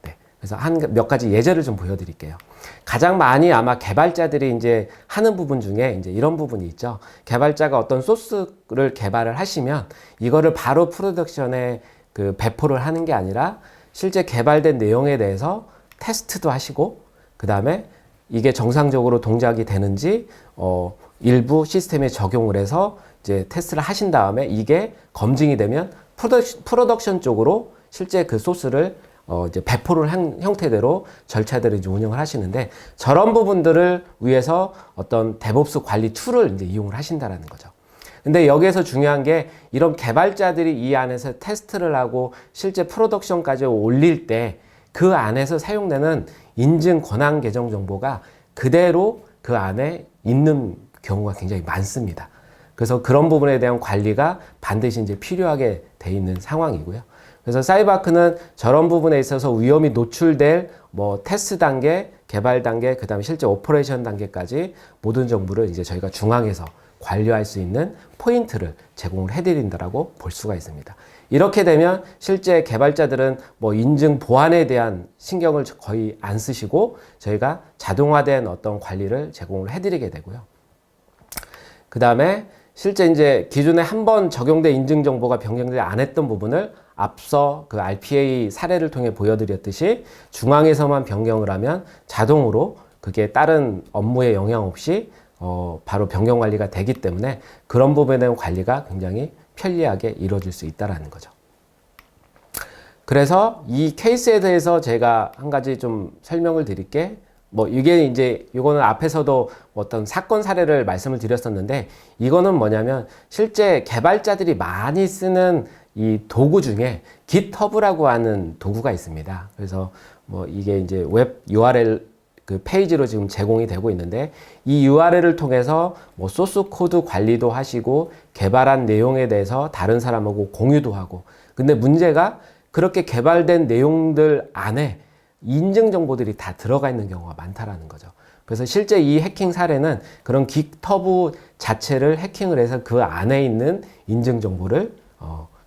네, 그래서 몇 가지 예제를 좀 보여드릴게요. 가장 많이 아마 개발자들이 이제 하는 부분 중에 이제 이런 부분이 있죠. 개발자가 어떤 소스를 개발을 하시면 이거를 바로 프로덕션에 그 배포를 하는 게 아니라 실제 개발된 내용에 대해서 테스트도 하시고 그 다음에 이게 정상적으로 동작이 되는지 일부 시스템에 적용을 해서 이제 테스트를 하신 다음에 이게 검증이 되면 프로덕션 쪽으로 실제 그 소스를 이제 배포를 한 형태대로 절차대로 이제 운영을 하시는데 저런 부분들을 위해서 어떤 데브옵스 관리 툴을 이제 이용을 하신다라는 거죠. 근데 여기에서 중요한 게 이런 개발자들이 이 안에서 테스트를 하고 실제 프로덕션까지 올릴 때 그 안에서 사용되는 인증 권한 계정 정보가 그대로 그 안에 있는 경우가 굉장히 많습니다. 그래서 그런 부분에 대한 관리가 반드시 이제 필요하게 돼 있는 상황이고요. 그래서 사이버아크는 저런 부분에 있어서 위험이 노출될 뭐 테스트 단계, 개발 단계, 그 다음에 실제 오퍼레이션 단계까지 모든 정보를 이제 저희가 중앙에서 관리할 수 있는 포인트를 제공을 해드린다라고 볼 수가 있습니다. 이렇게 되면 실제 개발자들은 뭐 인증 보안에 대한 신경을 거의 안 쓰시고 저희가 자동화된 어떤 관리를 제공을 해드리게 되고요. 그 다음에 실제 이제 기존에 한번 적용된 인증 정보가 변경되지 않았던 부분을 앞서 그 RPA 사례를 통해 보여드렸듯이 중앙에서만 변경을 하면 자동으로 그게 다른 업무에 영향 없이 바로 변경 관리가 되기 때문에 그런 부분에 대한 관리가 굉장히 편리하게 이루어질 수 있다라는 거죠. 그래서 이 케이스에 대해서 제가 한 가지 좀 설명을 드릴게. 뭐 이게 이제 이거는 앞에서도 어떤 사건 사례를 말씀을 드렸었는데 이거는 뭐냐면 실제 개발자들이 많이 쓰는 이 도구 중에 GitHub라고 하는 도구가 있습니다. 그래서 뭐 이게 이제 웹 URL 그 페이지로 지금 제공이 되고 있는데 이 URL을 통해서 뭐 소스 코드 관리도 하시고 개발한 내용에 대해서 다른 사람하고 공유도 하고 근데 문제가 그렇게 개발된 내용들 안에 인증 정보들이 다 들어가 있는 경우가 많다라는 거죠. 그래서 실제 이 해킹 사례는 그런 GitHub 자체를 해킹을 해서 그 안에 있는 인증 정보를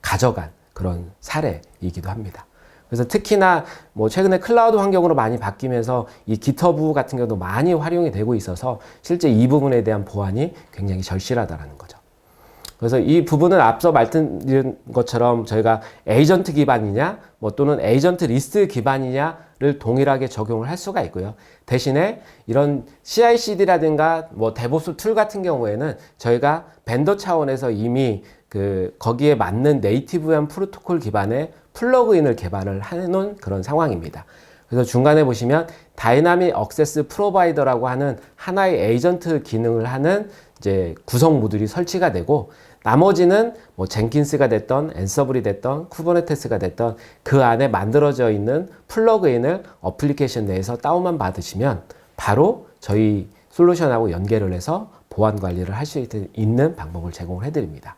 가져간 그런 사례이기도 합니다. 그래서 특히나 뭐 최근에 클라우드 환경으로 많이 바뀌면서 이 GitHub 같은 경우도 많이 활용이 되고 있어서 실제 이 부분에 대한 보안이 굉장히 절실하다라는 거죠. 그래서 이 부분은 앞서 말씀드린 것처럼 저희가 에이전트 기반이냐 뭐 또는 에이전트 리스트 기반이냐를 동일하게 적용을 할 수가 있고요. 대신에 이런 CI/CD라든가 뭐 데브옵스 툴 같은 경우에는 저희가 벤더 차원에서 이미 거기에 맞는 네이티브한 프로토콜 기반의 플러그인을 개발을 해놓은 그런 상황입니다. 그래서 중간에 보시면 다이나믹 액세스 프로바이더라고 하는 하나의 에이전트 기능을 하는 이제 구성모듈이 설치가 되고 나머지는 뭐 젠킨스가 됐던 앤서블이 됐던 쿠버네티스가 됐던 그 안에 만들어져 있는 플러그인을 어플리케이션 내에서 다운만 받으시면 바로 저희 솔루션하고 연계를 해서 보안 관리를 할 수 있는 방법을 제공을 해드립니다.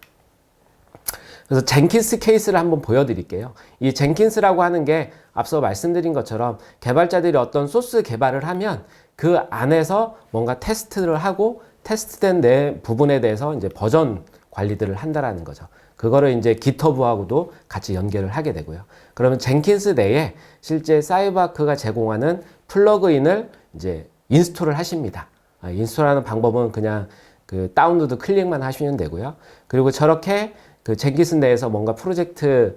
그래서 젠킨스 케이스를 한번 보여드릴게요. 이 젠킨스라고 하는 게 앞서 말씀드린 것처럼 개발자들이 어떤 소스 개발을 하면 그 안에서 뭔가 테스트를 하고 테스트된 부분에 대해서 이제 버전 관리들을 한다라는 거죠. 그거를 이제 GitHub하고도 같이 연결을 하게 되고요. 그러면 젠킨스 내에 실제 사이버아크가 제공하는 플러그인을 이제 인스톨을 하십니다. 인스톨하는 방법은 그냥 그 다운로드 클릭만 하시면 되고요. 그리고 저렇게 그 젠킨스 내에서 뭔가 프로젝트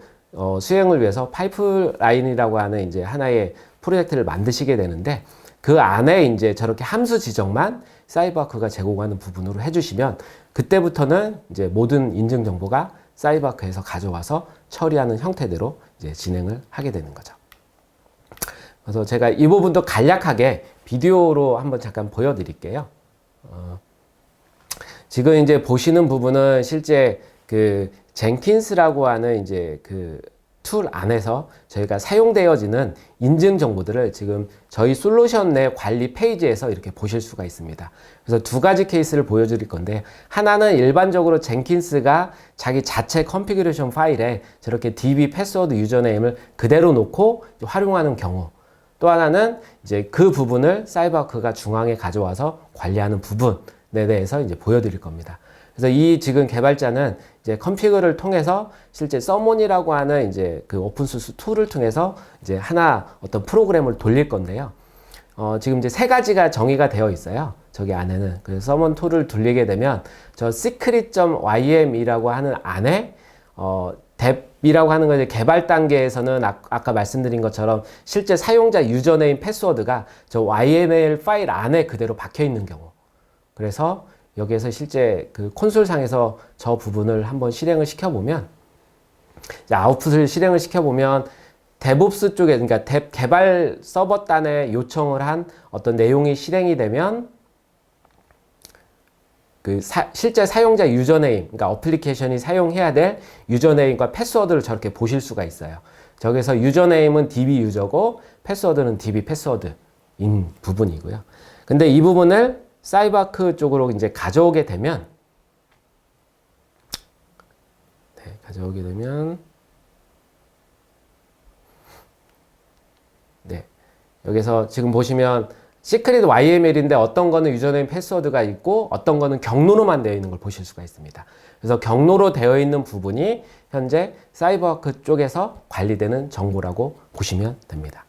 수행을 위해서 파이프라인이라고 하는 이제 하나의 프로젝트를 만드시게 되는데 그 안에 이제 저렇게 함수 지정만 사이버아크가 제공하는 부분으로 해주시면 그때부터는 이제 모든 인증 정보가 사이버아크에서 가져와서 처리하는 형태대로 이제 진행을 하게 되는 거죠. 그래서 제가 이 부분도 간략하게 비디오로 한번 잠깐 보여드릴게요. 지금 이제 보시는 부분은 실제 그 젠킨스라고 하는 이제 그 툴 안에서 저희가 사용되어지는 인증 정보들을 지금 저희 솔루션 내 관리 페이지에서 이렇게 보실 수가 있습니다. 그래서 두 가지 케이스를 보여드릴 건데 하나는 일반적으로 젠킨스가 자기 자체 컨피그레이션 파일에 저렇게 DB 패스워드 유저네임을 그대로 놓고 활용하는 경우, 또 하나는 이제 그 부분을 사이버아크가 중앙에 가져와서 관리하는 부분에 대해서 이제 보여드릴 겁니다. 그래서 이 지금 개발자는 이제 컨피그를 통해서 실제 서몬이라고 하는 이제 그 오픈소스 툴을 통해서 이제 하나 어떤 프로그램을 돌릴 건데요. 지금 이제 세 가지가 정의가 되어 있어요. 저기 안에는. 그래서 서몬 툴을 돌리게 되면 저 secret.ym이라고 하는 안에 뎁이라고 하는 건 이제 개발 단계에서는 아까 말씀드린 것처럼 실제 사용자 유저네임 패스워드가 저 YML 파일 안에 그대로 박혀 있는 경우. 그래서 여기에서 실제 그 콘솔상에서 저 부분을 한번 실행을 시켜보면, 아웃풋을 실행을 시켜보면, 데브옵스 쪽에, 그러니까 뎁 개발 서버단에 요청을 한 어떤 내용이 실행이 되면, 그 실제 사용자 유저네임, 그러니까 어플리케이션이 사용해야 될 유저네임과 패스워드를 저렇게 보실 수가 있어요. 저기서 유저네임은 DB 유저고, 패스워드는 DB 패스워드인 부분이고요. 근데 이 부분을 사이버아크 쪽으로 이제 가져오게 되면, 여기서 지금 보시면 시크릿 YML인데 어떤 거는 유저네임 패스워드가 있고 어떤 거는 경로로만 되어 있는 걸 보실 수가 있습니다. 그래서 경로로 되어 있는 부분이 현재 사이버아크 쪽에서 관리되는 정보라고 보시면 됩니다.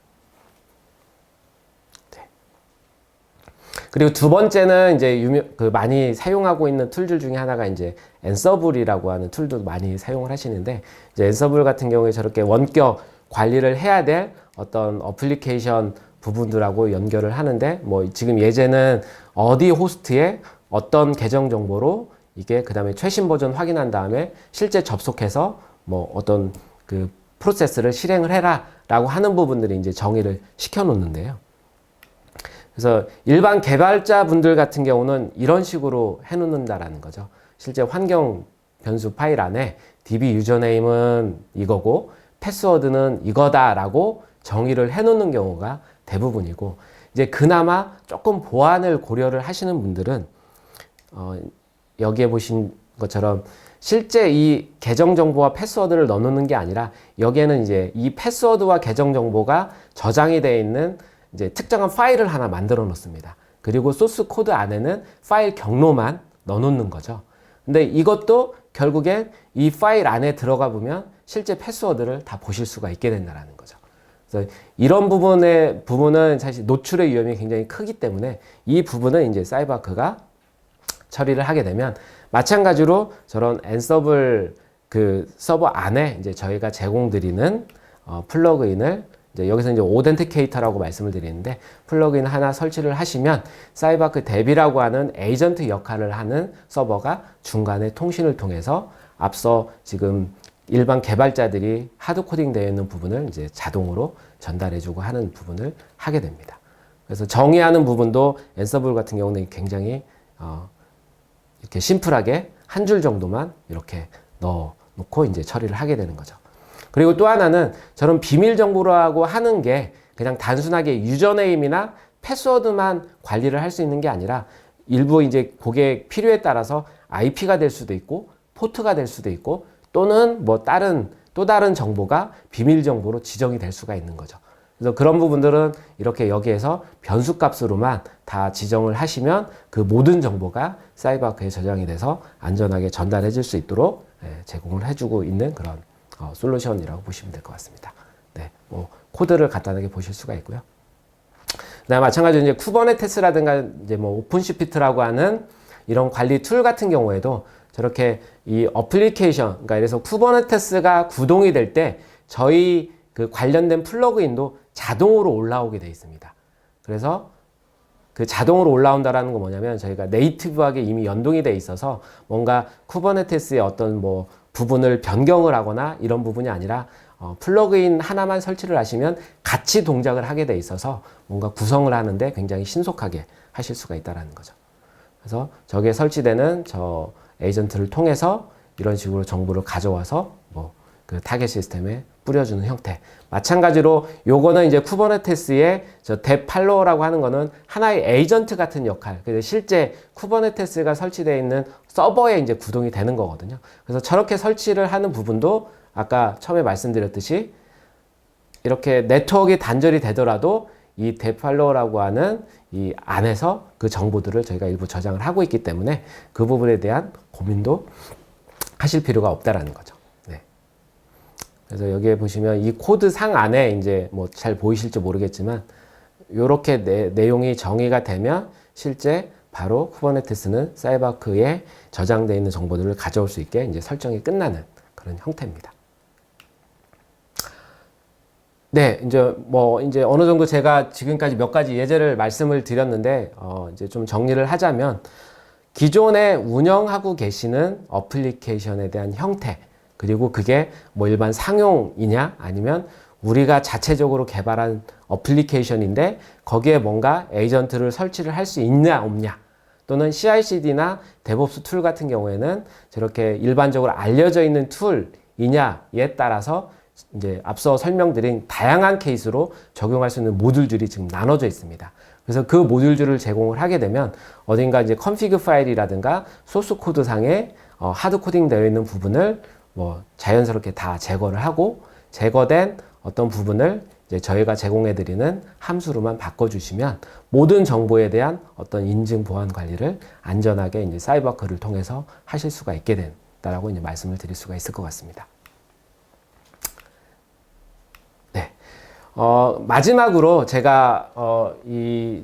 그리고 두 번째는 이제 많이 사용하고 있는 툴들 중에 하나가 이제 앤서블이라고 하는 툴도 많이 사용을 하시는데, 이제 앤서블 같은 경우에 저렇게 원격 관리를 해야 될 어떤 어플리케이션 부분들하고 연결을 하는데, 뭐 지금 예제는 어디 호스트에 어떤 계정 정보로 이게 그 다음에 최신 버전 확인한 다음에 실제 접속해서 뭐 어떤 그 프로세스를 실행을 해라 라고 하는 부분들이 이제 정의를 시켜 놓는데요. 그래서 일반 개발자 분들 같은 경우는 이런 식으로 해놓는다라는 거죠. 실제 환경 변수 파일 안에 DB 유저네임은 이거고 패스워드는 이거다라고 정의를 해놓는 경우가 대부분이고, 이제 그나마 조금 보안을 고려를 하시는 분들은 여기에 보신 것처럼 실제 이 계정 정보와 패스워드를 넣어놓는 게 아니라 여기에는 이제 이 패스워드와 계정 정보가 저장이 되어 있는 이제 특정한 파일을 하나 만들어 놓습니다. 그리고 소스 코드 안에는 파일 경로만 넣어 놓는 거죠. 근데 이것도 결국엔 이 파일 안에 들어가 보면 실제 패스워드를 다 보실 수가 있게 된다는 거죠. 그래서 이런 부분은 사실 노출의 위험이 굉장히 크기 때문에 이 부분은 이제 사이버아크가 처리를 하게 되면, 마찬가지로 저런 앤서블 그 서버 안에 이제 저희가 제공드리는 플러그인을 여기서 이제 오덴티케이터라고 말씀을 드리는데, 플러그인 하나 설치를 하시면 사이버아크 뎁이라고 하는 에이전트 역할을 하는 서버가 중간에 통신을 통해서 앞서 지금 일반 개발자들이 하드 코딩 되어 있는 부분을 이제 자동으로 전달해주고 하는 부분을 하게 됩니다. 그래서 정의하는 부분도 앤서블 같은 경우는 굉장히 이렇게 심플하게 한 줄 정도만 이렇게 넣어 놓고 이제 처리를 하게 되는 거죠. 그리고 또 하나는 저런 비밀 정보라고 하는 게 그냥 단순하게 유저네임이나 패스워드만 관리를 할 수 있는 게 아니라 일부 이제 고객 필요에 따라서 IP가 될 수도 있고 포트가 될 수도 있고 또는 뭐 또 다른 정보가 비밀 정보로 지정이 될 수가 있는 거죠. 그래서 그런 부분들은 이렇게 여기에서 변수 값으로만 다 지정을 하시면 그 모든 정보가 사이버아크에 저장이 돼서 안전하게 전달해 줄 수 있도록 제공을 해주고 있는 그런 솔루션이라고 보시면 될 것 같습니다. 네, 뭐 코드를 간단하게 보실 수가 있고요. 그다음에 마찬가지로 이제 쿠버네티스라든가 이제 뭐 오픈시피트라고 하는 이런 관리 툴 같은 경우에도 저렇게 이 어플리케이션, 그러니까 그래서 쿠버네티스가 구동이 될 때 저희 그 관련된 플러그인도 자동으로 올라오게 되어 있습니다. 그래서 그 자동으로 올라온다라는 건 뭐냐면 저희가 네이티브하게 이미 연동이 돼 있어서 뭔가 쿠버네티스의 어떤 뭐 부분을 변경을 하거나 이런 부분이 아니라 플러그인 하나만 설치를 하시면 같이 동작을 하게 돼 있어서 뭔가 구성을 하는데 굉장히 신속하게 하실 수가 있다라는 거죠. 그래서 저기에 설치되는 저 에이전트를 통해서 이런 식으로 정보를 가져와서 뭐 그 타겟 시스템에 뿌려주는 형태. 마찬가지로 요거는 이제 쿠버네티스의 저 뎁팔로우라고 하는 거는 하나의 에이전트 같은 역할. 그래서 실제 쿠버네티스가 설치되어 있는 서버에 이제 구동이 되는 거거든요. 그래서 저렇게 설치를 하는 부분도 아까 처음에 말씀드렸듯이 이렇게 네트워크가 단절이 되더라도 이 뎁팔로우라고 하는 이 안에서 그 정보들을 저희가 일부 저장을 하고 있기 때문에 그 부분에 대한 고민도 하실 필요가 없다라는 거죠. 네. 그래서 여기에 보시면 이 코드 상 안에 이제 뭐 잘 보이실지 모르겠지만 이렇게 내용이 정의가 되면 실제 바로 쿠버네티스는 사이버아크에 저장되어 있는 정보들을 가져올 수 있게 이제 설정이 끝나는 그런 형태입니다. 네, 이제 어느 정도 제가 지금까지 몇 가지 예제를 말씀을 드렸는데, 이제 좀 정리를 하자면, 기존에 운영하고 계시는 어플리케이션에 대한 형태, 그리고 그게 뭐 일반 상용이냐, 아니면 우리가 자체적으로 개발한 어플리케이션인데, 거기에 뭔가 에이전트를 설치를 할 수 있냐, 없냐, 또는 CI/CD나 데브옵스 툴 같은 경우에는 저렇게 일반적으로 알려져 있는 툴이냐에 따라서 이제 앞서 설명드린 다양한 케이스로 적용할 수 있는 모듈들이 지금 나눠져 있습니다. 그래서 그 모듈들을 제공을 하게 되면 어딘가 이제 컨피그 파일이라든가 소스 코드 상에 하드 코딩 되어 있는 부분을 뭐 자연스럽게 다 제거를 하고 제거된 어떤 부분을 이제 저희가 제공해 드리는 함수로만 바꿔주시면 모든 정보에 대한 어떤 인증 보안 관리를 안전하게 이제 사이버아크를 통해서 하실 수가 있게 된다라고 이제 말씀을 드릴 수가 있을 것 같습니다. 마지막으로 제가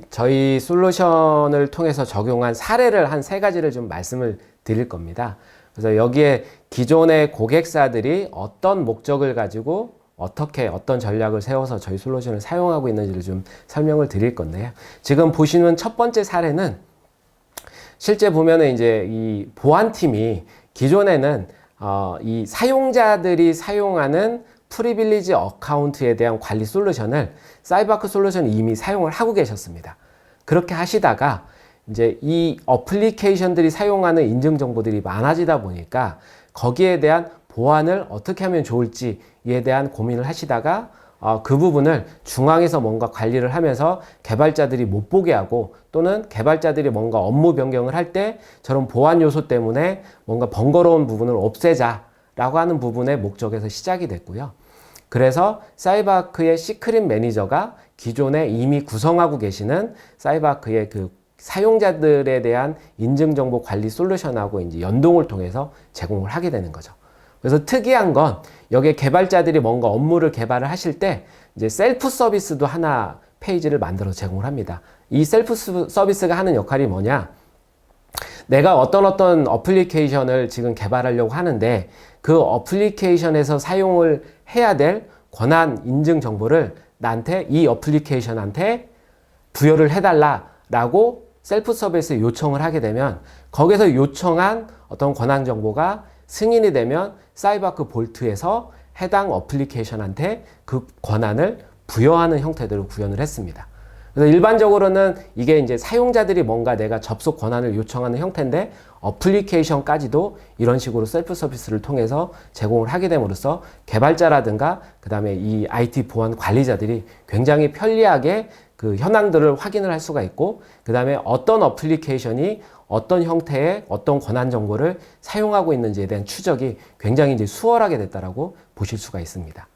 저희 솔루션을 통해서 적용한 사례를 한 3가지를 좀 말씀을 드릴 겁니다. 그래서 여기에 기존의 고객사들이 어떤 목적을 가지고 어떻게 어떤 전략을 세워서 저희 솔루션을 사용하고 있는지를 좀 설명을 드릴 건데요. 지금 보시는 첫 번째 사례는 실제 보면은 이제 이 보안팀이 기존에는 이 사용자들이 사용하는 프리빌리지 어카운트에 대한 관리 솔루션을 사이버아크 솔루션이 이미 사용을 하고 계셨습니다. 그렇게 하시다가 이제 이 어플리케이션들이 사용하는 인증 정보들이 많아지다 보니까 거기에 대한 보안을 어떻게 하면 좋을지에 대한 고민을 하시다가 그 부분을 중앙에서 뭔가 관리를 하면서 개발자들이 못 보게 하고 또는 개발자들이 뭔가 업무 변경을 할 때 저런 보안 요소 때문에 뭔가 번거로운 부분을 없애자라고 하는 부분의 목적에서 시작이 됐고요. 그래서 사이버아크의 시크릿 매니저가 기존에 이미 구성하고 계시는 사이버아크의 그 사용자들에 대한 인증정보 관리 솔루션하고 이제 연동을 통해서 제공을 하게 되는 거죠. 그래서 특이한 건 여기에 개발자들이 뭔가 업무를 개발을 하실 때 이제 셀프 서비스도 하나 페이지를 만들어 제공을 합니다. 이 셀프 서비스가 하는 역할이 뭐냐? 내가 어떤 어플리케이션을 지금 개발하려고 하는데 그 어플리케이션에서 사용을 해야 될 권한 인증 정보를 나한테 이 어플리케이션한테 부여를 해달라라고 셀프 서비스에 요청을 하게 되면 거기서 요청한 어떤 권한 정보가 승인이 되면 사이버아크 볼트에서 해당 어플리케이션한테 그 권한을 부여하는 형태들을 구현을 했습니다. 그래서 일반적으로는 이게 이제 사용자들이 뭔가 내가 접속 권한을 요청하는 형태인데 어플리케이션까지도 이런 식으로 셀프 서비스를 통해서 제공을 하게 됨으로써 개발자라든가 그 다음에 이 IT 보안 관리자들이 굉장히 편리하게 그 현황들을 확인을 할 수가 있고 그 다음에 어떤 어플리케이션이 어떤 형태의 어떤 권한 정보를 사용하고 있는지에 대한 추적이 굉장히 이제 수월하게 됐다라고 보실 수가 있습니다.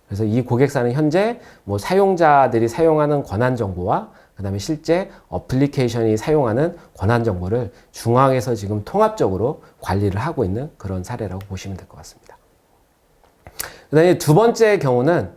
그래서 이 고객사는 현재 뭐 사용자들이 사용하는 권한 정보와 그 다음에 실제 어플리케이션이 사용하는 권한 정보를 중앙에서 지금 통합적으로 관리를 하고 있는 그런 사례라고 보시면 될 것 같습니다. 그 다음에 두 번째 경우는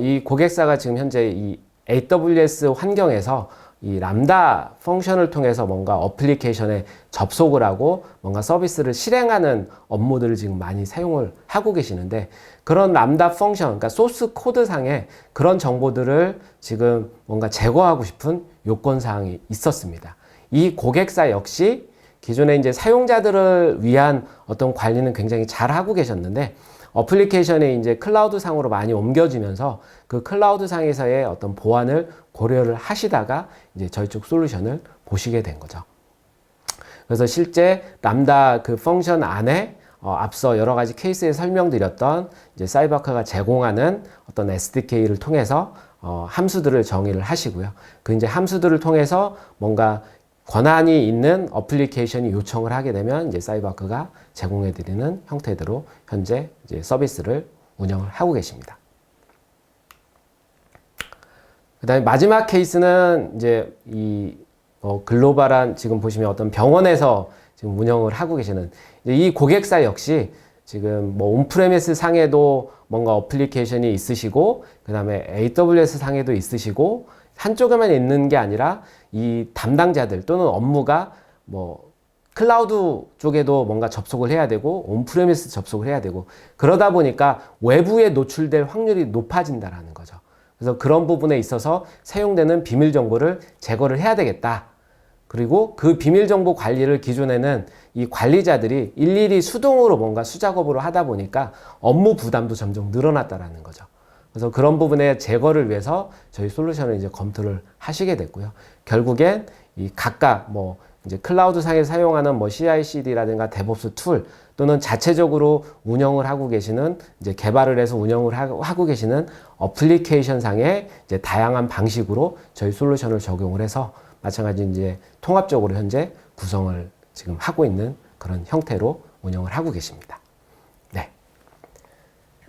이 고객사가 지금 현재 이 AWS 환경에서 이 람다 펑션을 통해서 뭔가 어플리케이션에 접속을 하고 뭔가 서비스를 실행하는 업무들을 지금 많이 사용을 하고 계시는데, 그런 람다 펑션, 그러니까 소스 코드상에 그런 정보들을 지금 뭔가 제거하고 싶은 요건사항이 있었습니다. 이 고객사 역시 기존에 이제 사용자들을 위한 어떤 관리는 굉장히 잘 하고 계셨는데, 어플리케이션이 이제 클라우드 상으로 많이 옮겨지면서 그 클라우드 상에서의 어떤 보안을 고려를 하시다가 이제 저희 쪽 솔루션을 보시게 된 거죠. 그래서 실제 람다 그 펑션 안에 앞서 여러 가지 케이스에 설명드렸던 이제 사이버아크가 제공하는 어떤 SDK를 통해서 함수들을 정의를 하시고요. 그 이제 함수들을 통해서 뭔가 권한이 있는 어플리케이션이 요청을 하게 되면 이제 사이버아크가 제공해드리는 형태대로 현재 이제 서비스를 운영을 하고 계십니다. 그 다음에 마지막 케이스는 이제 이 글로벌한 지금 보시면 어떤 병원에서 지금 운영을 하고 계시는 이 고객사 역시 지금 뭐 온프레미스 상에도 뭔가 어플리케이션이 있으시고, 그 다음에 AWS 상에도 있으시고, 한쪽에만 있는 게 아니라 이 담당자들 또는 업무가 뭐 클라우드 쪽에도 뭔가 접속을 해야 되고 온프레미스 접속을 해야 되고, 그러다 보니까 외부에 노출될 확률이 높아진다라는 거죠. 그래서 그런 부분에 있어서 사용되는 비밀 정보를 제거를 해야 되겠다. 그리고 그 비밀 정보 관리를 기존에는 이 관리자들이 일일이 수동으로 뭔가 수작업으로 하다 보니까 업무 부담도 점점 늘어났다라는 거죠. 그래서 그런 부분의 제거를 위해서 저희 솔루션을 이제 검토를 하시게 됐고요. 결국엔 이 각각 뭐 이제 클라우드 상에 사용하는 뭐 CI/CD라든가 데브옵스 툴 또는 자체적으로 운영을 하고 계시는 이제 개발을 해서 운영을 하고 계시는 어플리케이션 상의 이제 다양한 방식으로 저희 솔루션을 적용을 해서 마찬가지 이제 통합적으로 현재 구성을 지금 하고 있는 그런 형태로 운영을 하고 계십니다. 네.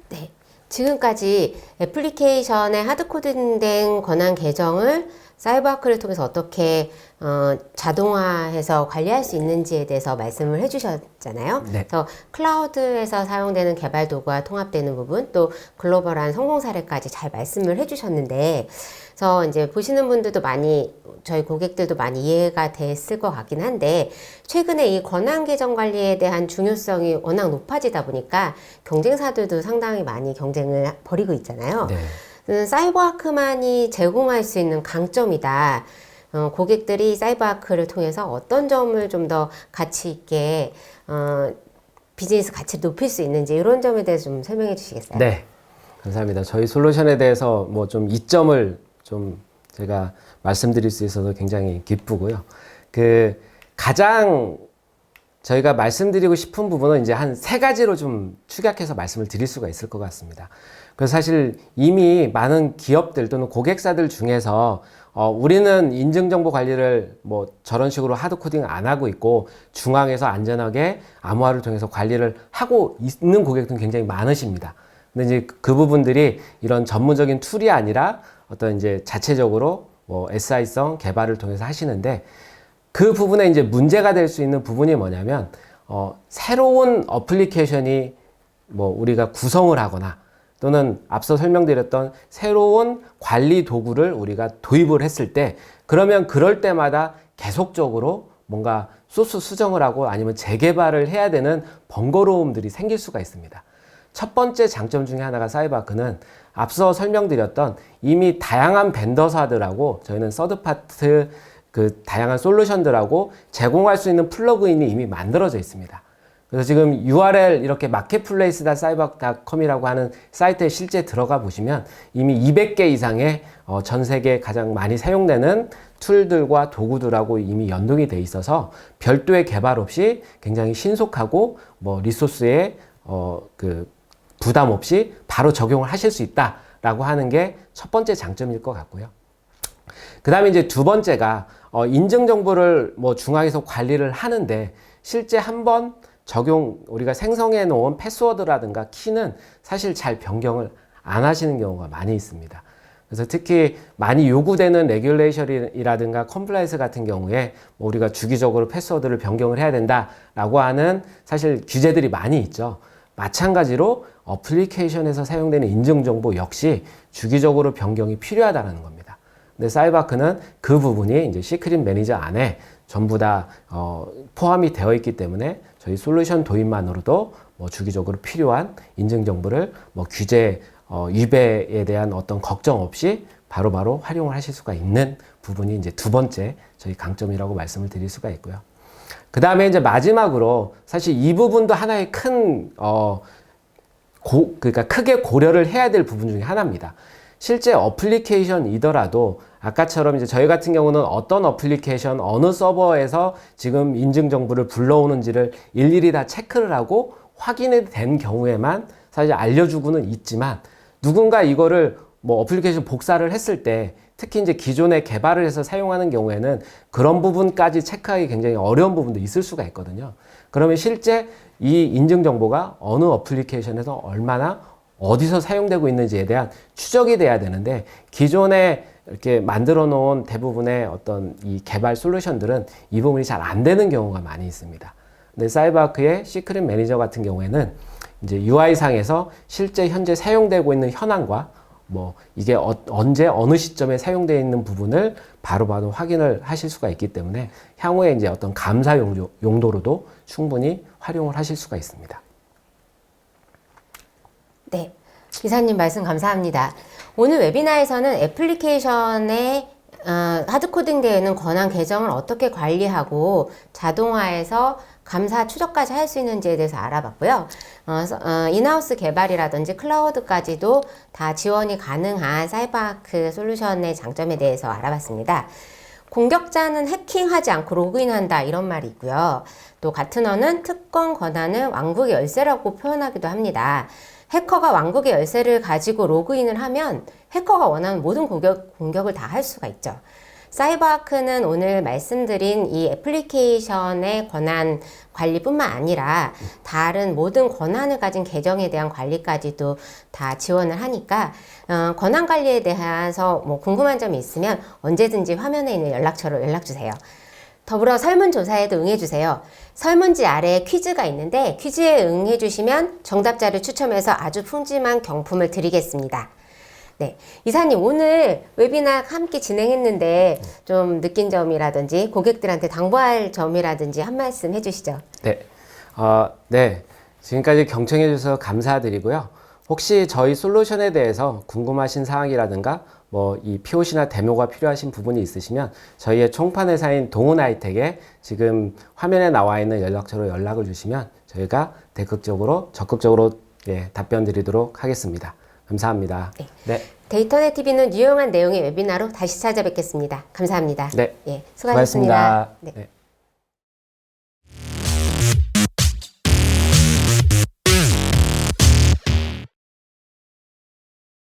네. 지금까지 애플리케이션의 하드코딩된 권한 계정을 사이버아크를 통해서 어떻게 자동화해서 관리할 수 있는지에 대해서 말씀을 해주셨잖아요. 네. 그래서 클라우드에서 사용되는 개발 도구와 통합되는 부분, 또 글로벌한 성공 사례까지 잘 말씀을 해주셨는데, 그래서 이제 보시는 분들도 많이, 저희 고객들도 많이 이해가 됐을 것 같긴 한데, 최근에 이 권한 계정 관리에 대한 중요성이 워낙 높아지다 보니까 경쟁사들도 상당히 많이 경쟁을 벌이고 있잖아요. 네. 사이버아크만이 제공할 수 있는 강점이다. 고객들이 사이버아크를 통해서 어떤 점을 좀 더 가치 있게 비즈니스 가치를 높일 수 있는지, 이런 점에 대해서 좀 설명해 주시겠어요? 네. 감사합니다. 저희 솔루션에 대해서 뭐 좀 이점을 좀 제가 말씀드릴 수 있어서 굉장히 기쁘고요. 그 가장 저희가 말씀드리고 싶은 부분은 이제 한 3가지로 좀 축약해서 말씀을 드릴 수가 있을 것 같습니다. 그래서 사실 이미 많은 기업들 또는 고객사들 중에서 우리는 인증정보 관리를 뭐 저런 식으로 하드코딩 안 하고 있고 중앙에서 안전하게 암호화를 통해서 관리를 하고 있는 고객들은 굉장히 많으십니다. 근데 이제 그 부분들이 이런 전문적인 툴이 아니라 어떤 이제 자체적으로 뭐 SI성 개발을 통해서 하시는데, 그 부분에 이제 문제가 될 수 있는 부분이 뭐냐면 새로운 어플리케이션이 뭐 우리가 구성을 하거나 또는 앞서 설명드렸던 새로운 관리 도구를 우리가 도입을 했을 때, 그러면 그럴 때마다 계속적으로 뭔가 소스 수정을 하고 아니면 재개발을 해야 되는 번거로움들이 생길 수가 있습니다. 첫 번째 장점 중에 하나가 사이버아크는 앞서 설명드렸던 이미 다양한 벤더사들하고 저희는 서드파트 그 다양한 솔루션들하고 제공할 수 있는 플러그인이 이미 만들어져 있습니다. 그래서 지금 URL 이렇게 marketplace.cyberark.com이라고 하는 사이트에 실제 들어가 보시면 이미 200개 이상의 전 세계 가장 많이 사용되는 툴들과 도구들하고 이미 연동이 돼 있어서 별도의 개발 없이 굉장히 신속하고 뭐 리소스에 그 부담 없이 바로 적용을 하실 수 있다라고 하는 게 첫 번째 장점일 것 같고요. 그 다음에 이제 두 번째가 인증 정보를 뭐 중앙에서 관리를 하는데 실제 한번 우리가 생성해 놓은 패스워드라든가 키는 사실 잘 변경을 안 하시는 경우가 많이 있습니다. 그래서 특히 많이 요구되는 레귤레이션이라든가 컴플라이언스 같은 경우에 뭐 우리가 주기적으로 패스워드를 변경을 해야 된다라고 하는 사실 규제들이 많이 있죠. 마찬가지로 어플리케이션에서 사용되는 인증정보 역시 주기적으로 변경이 필요하다는 겁니다. 근데 사이바크는 그 부분이 이제 시크릿 매니저 안에 전부 다 포함이 되어 있기 때문에 저희 솔루션 도입만으로도 뭐 주기적으로 필요한 인증 정보를 뭐 규제 위배에 대한 어떤 걱정 없이 바로바로 활용을 하실 수가 있는 부분이 이제 두 번째 저희 강점이라고 말씀을 드릴 수가 있고요. 그 다음에 이제 마지막으로 사실 이 부분도 하나의 큰 그러니까 크게 고려를 해야 될 부분 중에 하나입니다. 실제 어플리케이션이더라도 아까처럼 이제 저희 같은 경우는 어떤 어플리케이션, 어느 서버에서 지금 인증 정보를 불러오는지를 일일이 다 체크를 하고 확인이 된 경우에만 사실 알려주고는 있지만 누군가 이거를 뭐 어플리케이션 복사를 했을 때 특히 이제 기존에 개발을 해서 사용하는 경우에는 그런 부분까지 체크하기 굉장히 어려운 부분도 있을 수가 있거든요. 그러면 실제 이 인증 정보가 어느 어플리케이션에서 얼마나 어디서 사용되고 있는지에 대한 추적이 돼야 되는데 기존에 이렇게 만들어 놓은 대부분의 어떤 이 개발 솔루션들은 이 부분이 잘 안 되는 경우가 많이 있습니다. 근데 사이버아크의 시크릿 매니저 같은 경우에는 이제 UI상에서 실제 현재 사용되고 있는 현황과 뭐 이게 언제 어느 시점에 사용되어 있는 부분을 바로바로 확인을 하실 수가 있기 때문에 향후에 이제 어떤 감사 용도로도 충분히 활용을 하실 수가 있습니다. 네, 기사님 말씀 감사합니다. 오늘 웨비나에서는 애플리케이션의 하드코딩되어 있는 권한 계정을 어떻게 관리하고 자동화해서 감사 추적까지 할 수 있는지에 대해서 알아봤고요. 인하우스 개발이라든지 클라우드까지도 다 지원이 가능한 사이버아크 솔루션의 장점에 대해서 알아봤습니다. 공격자는 해킹하지 않고 로그인한다 이런 말이 있고요. 또 가트너는 특권 권한을 왕국의 열쇠라고 표현하기도 합니다. 해커가 왕국의 열쇠를 가지고 로그인을 하면 해커가 원하는 모든 공격을 다 할 수가 있죠. 사이버아크는 오늘 말씀드린 이 애플리케이션의 권한 관리뿐만 아니라 다른 모든 권한을 가진 계정에 대한 관리까지도 다 지원을 하니까 권한 관리에 대해서 뭐 궁금한 점이 있으면 언제든지 화면에 있는 연락처로 연락주세요. 더불어 설문조사에도 응해주세요. 설문지 아래에 퀴즈가 있는데 퀴즈에 응해주시면 정답자를 추첨해서 아주 푸짐한 경품을 드리겠습니다. 네, 이사님 오늘 웨비나 함께 진행했는데 좀 느낀 점이라든지 고객들한테 당부할 점이라든지 한 말씀 해주시죠. 네, 네. 지금까지 경청해 주셔서 감사드리고요. 혹시 저희 솔루션에 대해서 궁금하신 사항이라든가 뭐 이 POC나 데모가 필요하신 부분이 있으시면 저희의 총판 회사인 동훈 하이텍에 지금 화면에 나와 있는 연락처로 연락을 주시면 저희가 적극적으로 예, 답변 드리도록 하겠습니다. 감사합니다. 네. 네. 데이터넷 TV는 유용한 내용의 웨비나로 다시 찾아뵙겠습니다. 감사합니다. 네. 예, 수고하셨습니다. 수고하셨습니다. 네. 네.